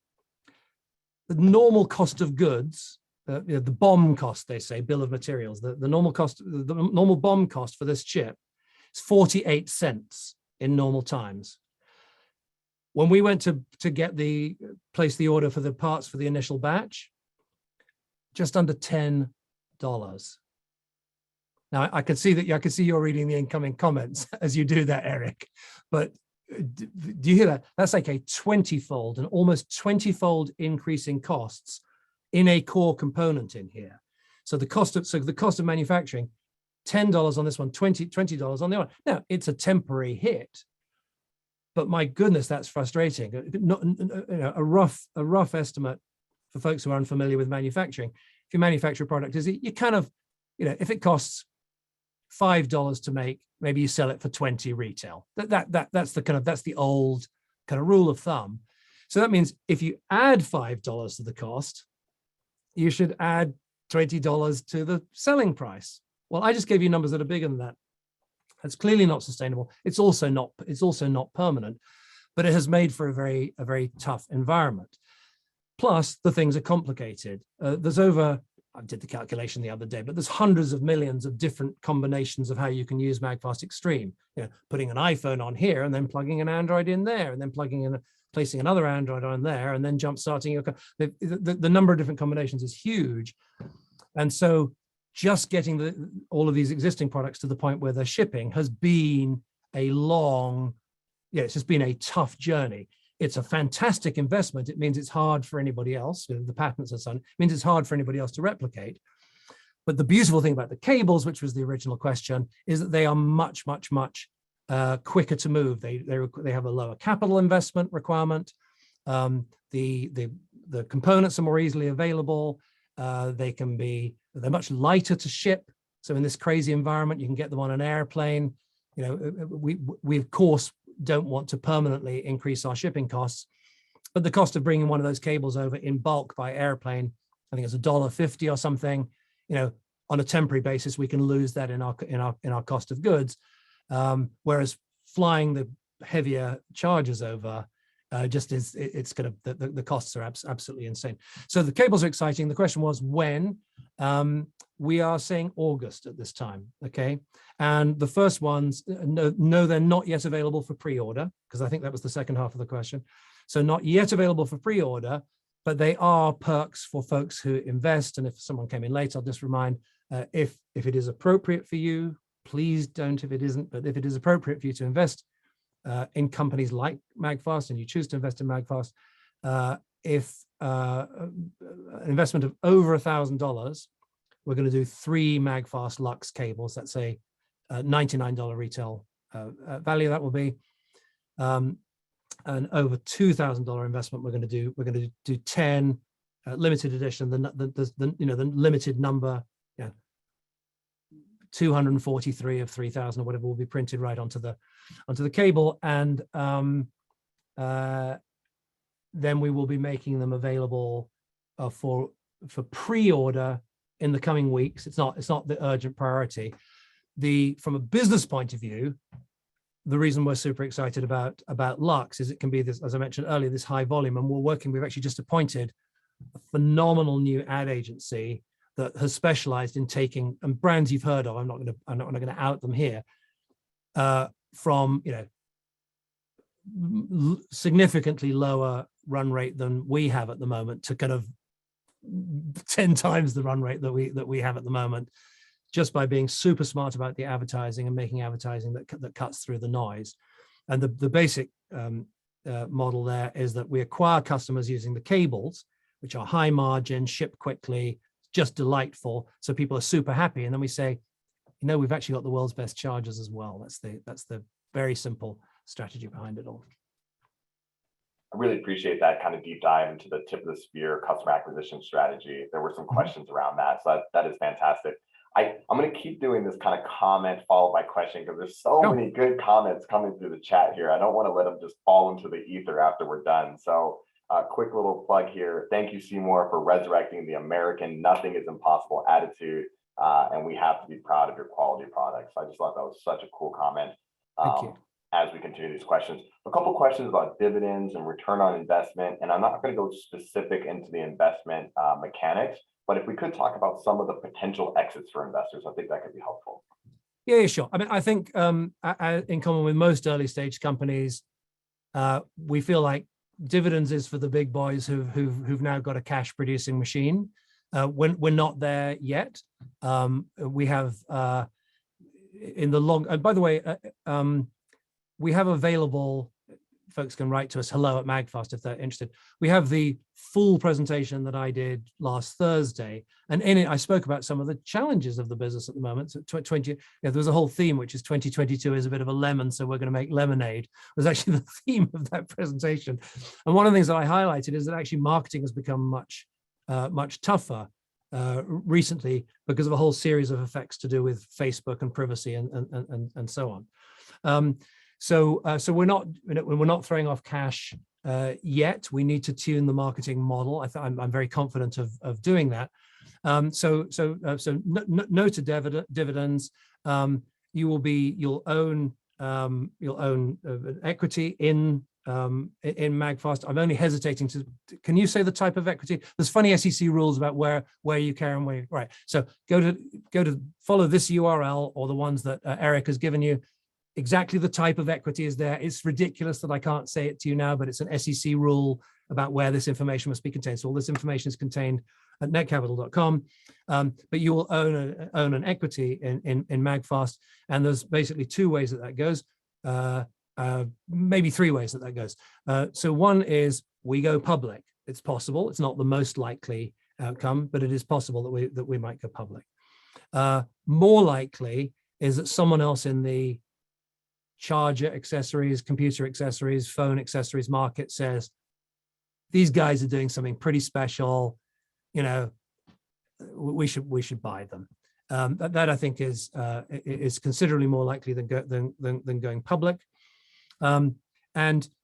The normal cost of goods, the BOM cost, they say, bill of materials, the normal cost, the normal BOM cost for this chip is 48 cents in normal times. When we went to place the order for the parts for the initial batch, just under $10. Now I can see you're reading the incoming comments as you do that, Eric, but do you hear that? That's like a 20-fold, an almost 20-fold increase in costs in a core component in here. So the cost of manufacturing, $10 on this one, $20 on the other. Now it's a temporary hit, but my goodness, that's frustrating. A rough estimate for folks who are unfamiliar with manufacturing. If you manufacture a product, you kind of, if it costs $5 to make, maybe you sell it for 20 retail. That's the old kind of rule of thumb. So that means if you add $5 to the cost, you should add $20 to the selling price. Well, I just gave you numbers that are bigger than that. That's clearly not sustainable. It's also not permanent, but it has made for a very tough environment. Plus, the things are complicated. I did the calculation the other day, but there's hundreds of millions of different combinations of how you can use MAGFAST Extreme. Putting an iPhone on here and then plugging an Android in there, and then placing another Android on there, and then jump starting your. The number of different combinations is huge, and so just getting all of these existing products to the point where they're shipping has been it's just been a tough journey. It's a fantastic investment. It means it's hard for anybody else, the patents and so on, it means it's hard for anybody else to replicate. But the beautiful thing about the cables, which was the original question, is that they are much, much, much quicker to move. They have a lower capital investment requirement. The components are more easily available. They're much lighter to ship. So in this crazy environment, you can get them on an airplane. We of course don't want to permanently increase our shipping costs, but the cost of bringing one of those cables over in bulk by airplane, I think it's $1.50 or something. On a temporary basis, we can lose that in our cost of goods, whereas flying the heavier charges over it's kind of the costs are absolutely insane. So the cables are exciting. The question was when. We are saying August at this time, okay? And the first ones, no, they're not yet available for pre-order, because I think that was the second half of the question. So not yet available for pre-order, but they are perks for folks who invest. And if someone came in late, I'll just remind, if it is appropriate for you, please don't if it isn't, but if it is appropriate for you to invest in companies like MAGFAST and you choose to invest in MAGFAST, if an investment of over $1,000, we're going to do 3 MAGFAST Lux cables. That's a $99 retail value. That will be an over $2,000 investment. We're going to do 10 limited edition. The limited number, 243 of 3,000 or whatever will be printed right onto the cable, and then we will be making them available for pre-order in the coming weeks. It's not the urgent priority. From a business point of view, the reason we're super excited about Lux is it can be this, as I mentioned earlier, this high volume, and we've actually just appointed a phenomenal new ad agency that has specialized in taking, and brands you've heard of, I'm not going to out them here, from significantly lower run rate than we have at the moment to kind of 10 times the run rate that we have at the moment, just by being super smart about the advertising and making advertising that cuts through the noise. And the basic model there is that we acquire customers using the cables, which are high margin, ship quickly, just delightful. So people are super happy. And then we say, we've actually got the world's best chargers as well. That's the very simple strategy behind it all. I really appreciate that kind of deep dive into the tip of the spear customer acquisition strategy. There were some questions around that, so that is fantastic. I'm going to keep doing this kind of comment followed by question because there's so many good comments coming through the chat here. I don't want to let them just fall into the ether after we're done. So quick little plug here. Thank you, Seymour, for resurrecting the American nothing is impossible attitude. And we have to be proud of your quality products. I just thought that was such a cool comment. Thank you. As we continue these questions, a couple questions about dividends and return on investment. And I'm not going to go specific into the investment mechanics, but if we could talk about some of the potential exits for investors, I think that could be helpful. Yeah, sure. I mean, I think in common with most early stage companies, we feel like dividends is for the big boys who've now got a cash producing machine. We're not there yet. We have in the long. And by the way, we have available. Folks can write to us hello@MAGFAST if they're interested. We have the full presentation that I did last Thursday, and in it I spoke about some of the challenges of the business at the moment. So there was a whole theme, which is 2022 is a bit of a lemon, so we're going to make lemonade. Was actually the theme of that presentation. And one of the things that I highlighted is that actually marketing has become much tougher recently because of a whole series of effects to do with Facebook and privacy and so on. So we're not throwing off cash yet. We need to tune the marketing model. I'm very confident of doing that. So no to dividends. You'll own equity in MAGFAST. I'm only hesitating to. Can you say the type of equity? There's funny SEC rules about where you can and where. Right. So go to follow this URL or the ones that Eric has given you. Exactly the type of equity is there. It's ridiculous that I can't say it to you now, but it's an SEC rule about where this information must be contained. So all this information is contained at netcapital.com, but you will own an equity in MAGFAST, and there's basically two ways that goes, maybe three ways that goes. So one is we go public. It's possible. It's not the most likely outcome, but it is possible that we might go public. More likely is that someone else in the charger accessories, computer accessories, phone accessories market says, these guys are doing something pretty special, we should buy them. That I think is considerably more likely than going public. And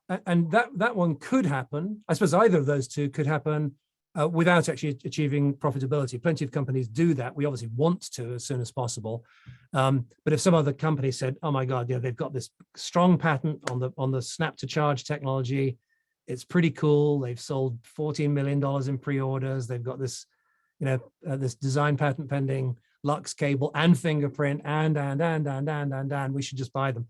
that one could happen. I suppose either of those two could happen without actually achieving profitability. Plenty of companies do that. We obviously want to as soon as possible. But if some other company said, oh my God, they've got this strong patent on the snap to charge technology. It's pretty cool. They've sold $14 million in pre-orders. They've got this, this design patent pending, Lux cable and fingerprint and we should just buy them.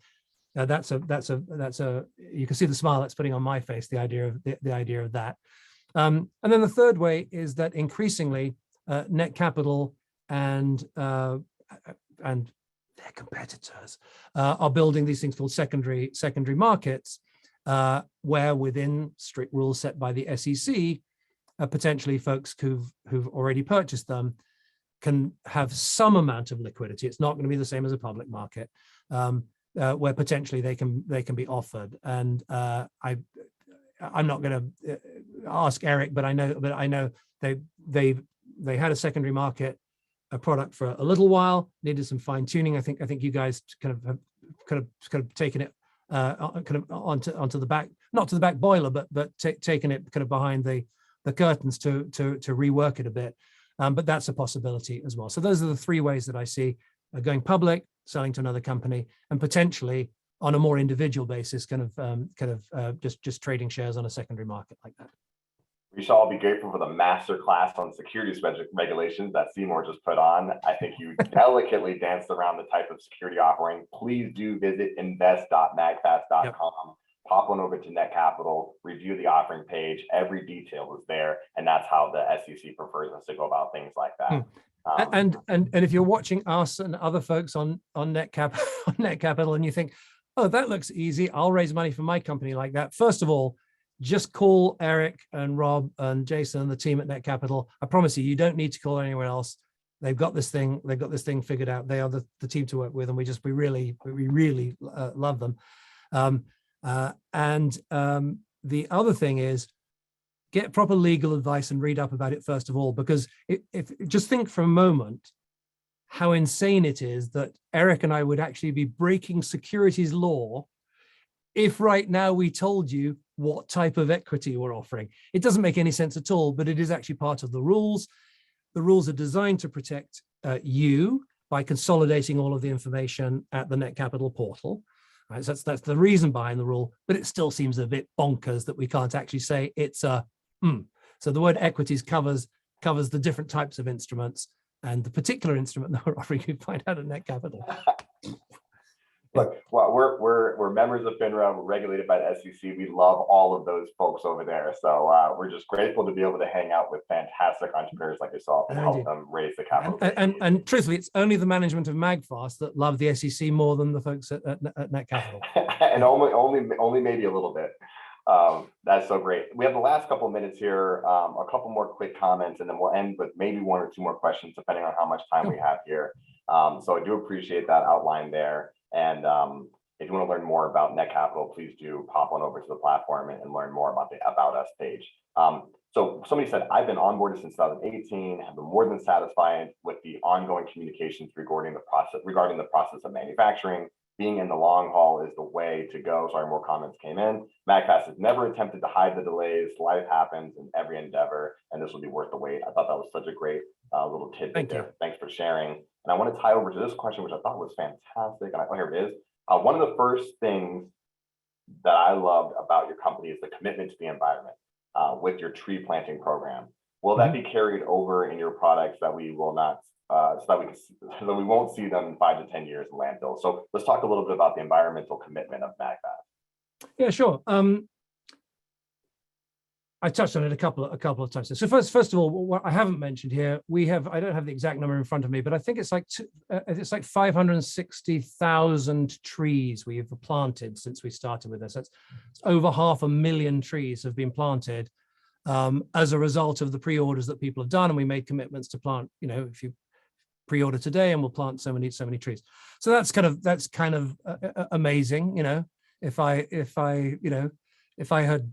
That's a you can see the smile that's putting on my face, the idea of that. And then the third way is that increasingly Netcapital and their competitors are building these things called secondary markets, where within strict rules set by the SEC, potentially folks who've already purchased them can have some amount of liquidity. It's not going to be the same as a public market, where potentially they can be offered. And I'm not going to ask Eric, but I know they had a secondary market, a product for a little while, needed some fine tuning. I think you guys kind of taken it kind of onto the back, not to the back boiler, but taken it kind of behind the curtains to rework it a bit. But that's a possibility as well. So those are the three ways that I see: going public, selling to another company, and potentially on a more individual basis, just trading shares on a secondary market like that. We should all be grateful for the master class on securities regulations that Seymour just put on. I think you delicately danced around the type of security offering. Please do visit invest.magfast.com. Yep. Pop on over to Netcapital, review the offering page. Every detail is there, and that's how the SEC prefers us to go about things like that. And if you're watching us and other folks on Netcapital and you think, oh, that looks easy, I'll raise money for my company like that. First of all, just call Eric and Rob and Jason and the team at Netcapital. I promise you don't need to call anyone else. They've got this thing figured out. They are the team to work with, and we really love them. the other thing is get proper legal advice and read up about it first of all, because if just think for a moment how insane it is that Eric and I would actually be breaking securities law if right now we told you what type of equity we're offering. It doesn't make any sense at all, but it is actually part of the rules. The rules are designed to protect you by consolidating all of the information at the Netcapital portal. Right, so that's the reason behind the rule, but it still seems a bit bonkers that we can't actually say it's a. So the word equities covers the different types of instruments, and the particular instrument that we're offering you find out at Netcapital. Look, well, we're members of FINRA. We're regulated by the SEC. We love all of those folks over there. So we're just grateful to be able to hang out with fantastic entrepreneurs like yourself and help them raise the capital. And truthfully, it's only the management of MAGFAST that love the SEC more than the folks at Netcapital. And only maybe a little bit. That's so great. We have the last couple of minutes here, a couple more quick comments, and then we'll end with maybe one or two more questions, depending on how much time we have here. So I do appreciate that outline there. And if you want to learn more about Netcapital, please do pop on over to the platform and learn more about the About Us page. So somebody said, I've been onboarded since 2018, have been more than satisfied with the ongoing communications regarding the process of manufacturing. Being in the long haul is the way to go. Sorry, more comments came in. MAGFAST has never attempted to hide the delays. Life happens in every endeavor, and this will be worth the wait. I thought that was such a great little tidbit there. Thanks for sharing. And I want to tie over to this question, which I thought was fantastic. And here it is. One of the first things that I loved about your company is the commitment to the environment with your tree planting program. Will that be carried over in your products that we will not? So that we won't see them in 5 to 10 years in landfill. So let's talk a little bit about the environmental commitment of MAGFAST. Yeah, sure. I touched on it a couple of times. So first of all, what I haven't mentioned here, I don't have the exact number in front of me, but I think it's like 560,000 trees we have planted since we started with this. That's over 500,000 trees have been planted as a result of the pre-orders that people have done, and we made commitments to plant. If you pre-order today, and we'll plant so many trees. So that's kind of amazing. If I had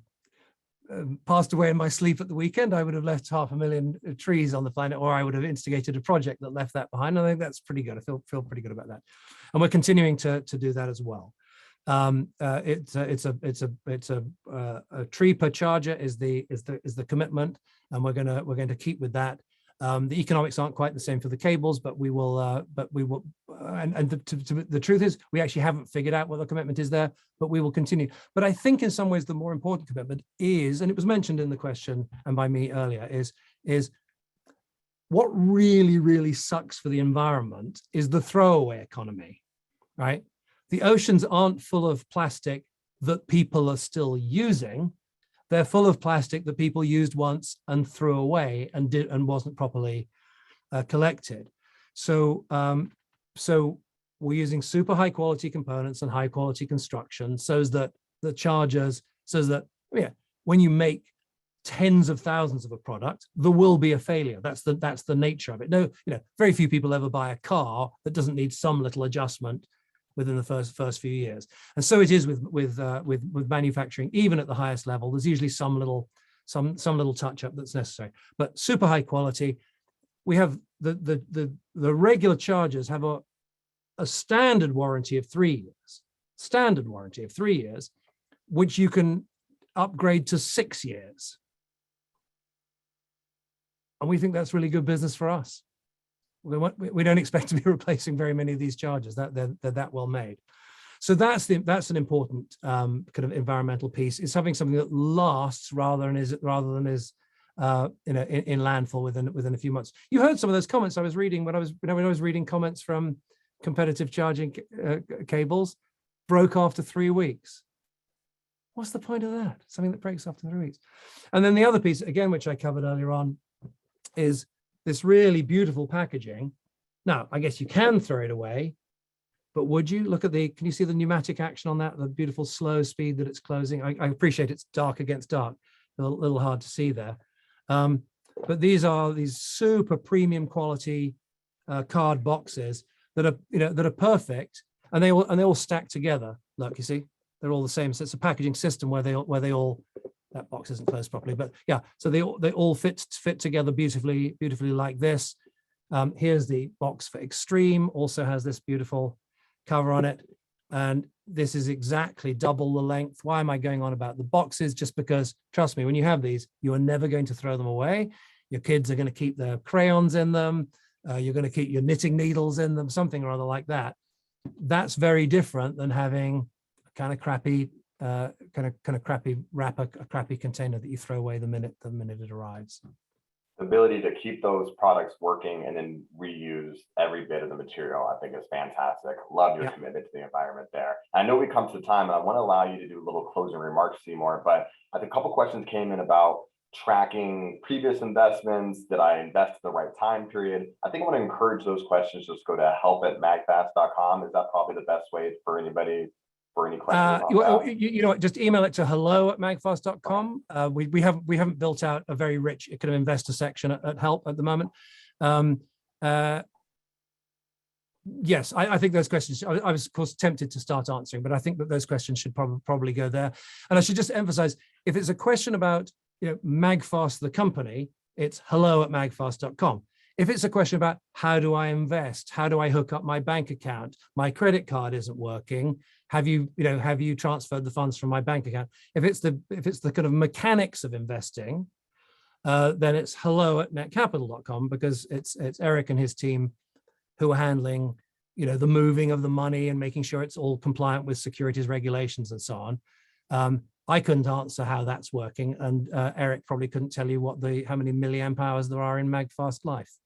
passed away in my sleep at the weekend, I would have left 500,000 trees on the planet, or I would have instigated a project that left that behind. I think that's pretty good. I feel pretty good about that, and we're continuing to do that as well. It's a tree per charger is the commitment, and we're going to keep with that. The economics aren't quite the same for the cables, but we will. And the truth is, we actually haven't figured out what the commitment is there, but we will continue. But I think in some ways the more important commitment is, and it was mentioned in the question and by me earlier, is what really sucks for the environment is the throwaway economy, right? The oceans aren't full of plastic that people are still using. They're full of plastic that people used once and threw away and wasn't properly collected. So we're using super high quality components and high quality construction, so that the chargers, when you make tens of thousands of a product, there will be a failure. That's the nature of it. No, very few people ever buy a car that doesn't need some little adjustment within the first few years. And so it is with manufacturing. Even at the highest level, there's usually some little touch up that's necessary, but super high quality. We have the regular chargers have a standard warranty of 3 years, which you can upgrade to 6 years. And we think that's really good business for us. We don't expect to be replacing very many of these chargers. They're that well made. So that's an important kind of environmental piece. Is having something that lasts rather than is in landfill within a few months. You heard some of those comments I was reading when I was reading comments from competitive charging cables. Broke after 3 weeks. What's the point of that? Something that breaks after 3 weeks. And then the other piece, again, which I covered earlier on, is this really beautiful packaging. Now, I guess you can throw it away, but would you? Look at can you see the pneumatic action on that? The beautiful slow speed that it's closing. I appreciate it's dark against dark, a little hard to see there. But these are these super premium quality card boxes that are, that are perfect, and they all stack together. Look, you see, they're all the same. So it's a packaging system where they all, that box isn't closed properly, but yeah, so they all fit together beautifully like this. Here's the box for Extreme, also has this beautiful cover on it. And this is exactly double the length. Why am I going on about the boxes? Just because, trust me, when you have these, you are never going to throw them away. Your kids are going to keep their crayons in them. You're going to keep your knitting needles in them, something or other like that. That's very different than having a kind of crappy crappy wrapper, a crappy container that you throw away the minute it arrives. The ability to keep those products working and then reuse every bit of the material, I think is fantastic. Love your commitment to the environment there. I know we come to the time and I want to allow you to do a little closing remarks, Seymour, but I think a couple questions came in about tracking previous investments. Did I invest at the right time period? I think I want to encourage those questions. Just go to help@magfast.com. Is that probably the best way for anybody? For any questions you know what, just email it to hello@magfast.com. We haven't built out a very rich kind of investor section at help at the moment. Yes, I think those questions, I was of course tempted to start answering, but I think that those questions should probably go there. And I should just emphasize, if it's a question about, you know, MAGFAST the company, it's hello@magfast.com. If it's a question about how do I invest, how do I hook up my bank account, my credit card isn't working, have you transferred the funds from my bank account? If it's the kind of mechanics of investing, then it's hello@netcapital.com, because it's Eric and his team who are handling, you know, the moving of the money and making sure it's all compliant with securities regulations and so on. I couldn't answer how that's working, and Eric probably couldn't tell you how many milliamp hours there are in MAGFAST Life.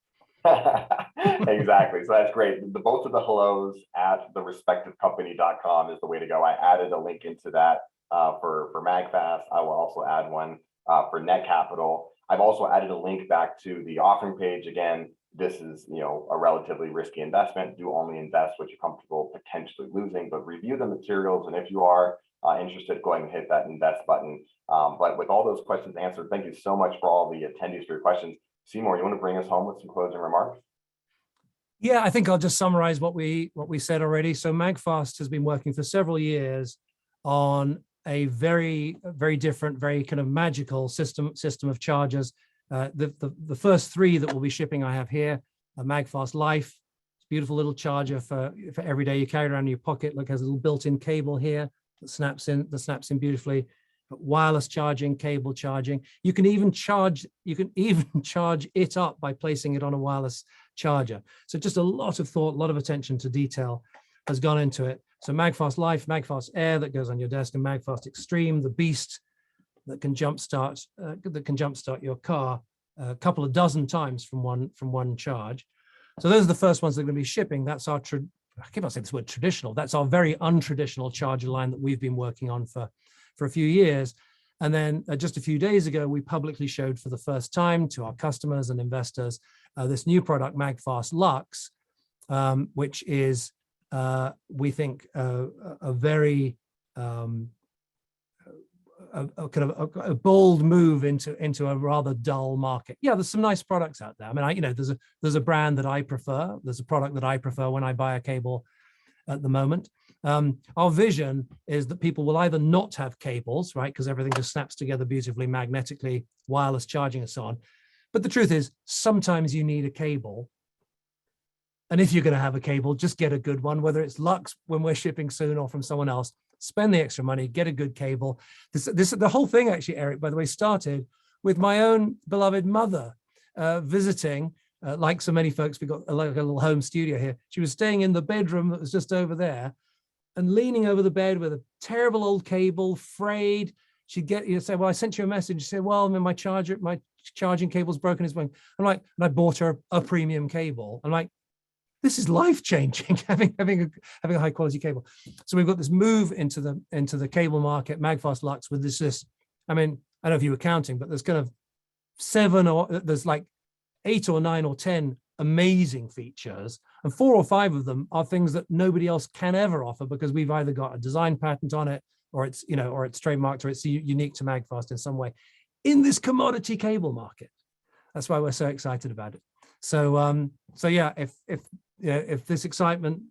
Exactly. So that's great. Both of the hellos at the respectivecompany.com is the way to go. I added a link into that for MAGFAST. I will also add one for Netcapital. I've also added a link back to the offering page. Again, this is, you know, a relatively risky investment. Do only invest what you're comfortable potentially losing, but review the materials. And if you are interested, go ahead and hit that invest button. But with all those questions answered, thank you so much for all the attendees for your questions. Seymour, you want to bring us home with some closing remarks? Yeah, I think I'll just summarize what we said already. So MAGFAST has been working for several years on a very different, very kind of magical system of chargers. The first three that we'll be shipping I have here are MAGFAST Life. It's a beautiful little charger for every day you carry around in your pocket. Look, has a little built-in cable here that snaps in beautifully. Wireless charging, cable charging. You can even charge it up by placing it on a wireless charger. So just a lot of thought, a lot of attention to detail has gone into it. So MAGFAST Life, MAGFAST Air that goes on your desk, and MAGFAST Extreme, the beast that can jumpstart your car a couple of dozen times from one charge. So those are the first ones that are going to be shipping. That's our I keep on saying this word traditional. That's our very untraditional charger line that we've been working on for a few years. And then just a few days ago, we publicly showed for the first time to our customers and investors this new product, MAGFAST Lux, which is, we think, a very kind of a bold move into a rather dull market. Yeah, there's some nice products out there. I mean, there's a brand that I prefer. There's a product that I prefer when I buy a cable at the moment. Our vision is that people will either not have cables, right, because everything just snaps together beautifully magnetically, wireless charging and so on. But the truth is, sometimes you need a cable. And if you're going to have a cable, just get a good one, whether it's Lux when we're shipping soon or from someone else. Spend the extra money, get a good cable. The whole thing actually, Eric, by the way, started with my own beloved mother visiting. Like so many folks, we got a little home studio here. She was staying in the bedroom that was just over there, and leaning over the bed with a terrible old cable, frayed. She'd say, "Well, I sent you a message." She'd say, "Well, I mean, my charging cable's broken." And I bought her a premium cable. I'm like, this is life-changing, having a high quality cable. So we've got this move into the cable market, MAGFAST Lux, with this. I mean, I don't know if you were counting, but there's kind of there's like 8 or 9 or 10 amazing features, and 4 or 5 of them are things that nobody else can ever offer, because we've either got a design patent on it, or it's trademarked, or it's unique to MAGFAST in some way in this commodity cable market. That's why we're so excited about it. So yeah, if this excitement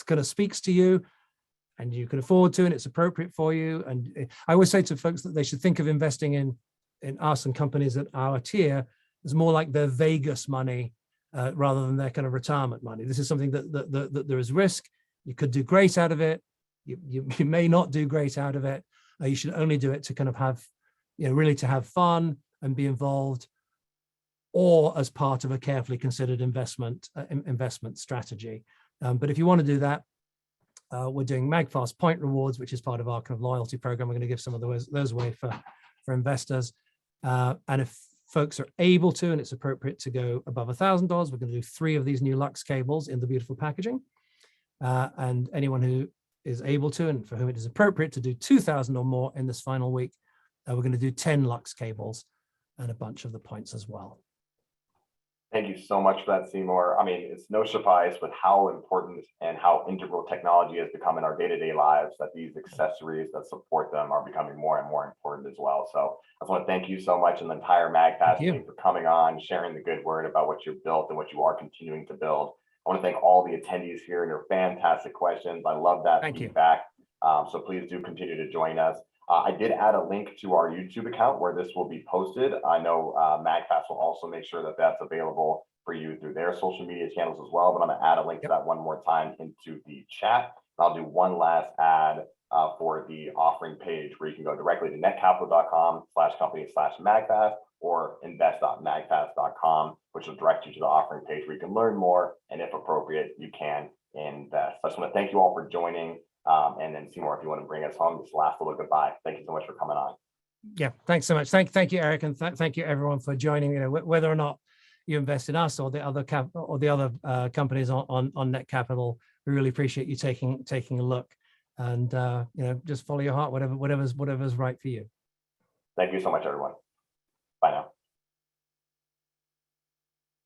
kind of speaks to you, and you can afford to, and it's appropriate for you. And I always say to folks that they should think of investing in us and companies at our tier as more like their Vegas money rather than their kind of retirement money. This is something that there is risk. You could do great out of it. You may not do great out of it. You should only do it to kind of have, really to have fun and be involved, or as part of a carefully considered investment strategy. But if you want to do that, we're doing MAGFAST point rewards, which is part of our kind of loyalty program. We're going to give some of those away for investors. And if folks are able to, and it's appropriate to go above $1,000, we're going to do 3 of these new Lux cables in the beautiful packaging. And anyone who is able to, and for whom it is appropriate to do 2,000 or more in this final week, we're going to do 10 Lux cables and a bunch of the points as well. Thank you so much for that, Seymour. I mean, it's no surprise with how important and how integral technology has become in our day-to-day lives that these accessories that support them are becoming more and more important as well. So I just want to thank you so much and the entire MAGFAST team for coming on, sharing the good word about what you've built and what you are continuing to build. I want to thank all the attendees here and your fantastic questions. I love that feedback. So please do continue to join us. I did add a link to our YouTube account where this will be posted. I know MAGFAST will also make sure that that's available for you through their social media channels as well, but I'm going to add a link to that one more time into the chat. I'll do one last ad for the offering page where you can go directly to netcapital.com/company/MAGFAST or invest.magfast.com, which will direct you to the offering page where you can learn more, and if appropriate, you can invest. I just want to thank you all for joining. And then Seymour, if you want to bring us home, just last little goodbye. Thank you so much for coming on. Yeah, thanks so much. Thank you, Eric, and thank you everyone for joining. Whether or not you invest in us or the other companies on Netcapital, we really appreciate you taking a look, and just follow your heart, whatever's right for you. Thank you so much, everyone. Bye now.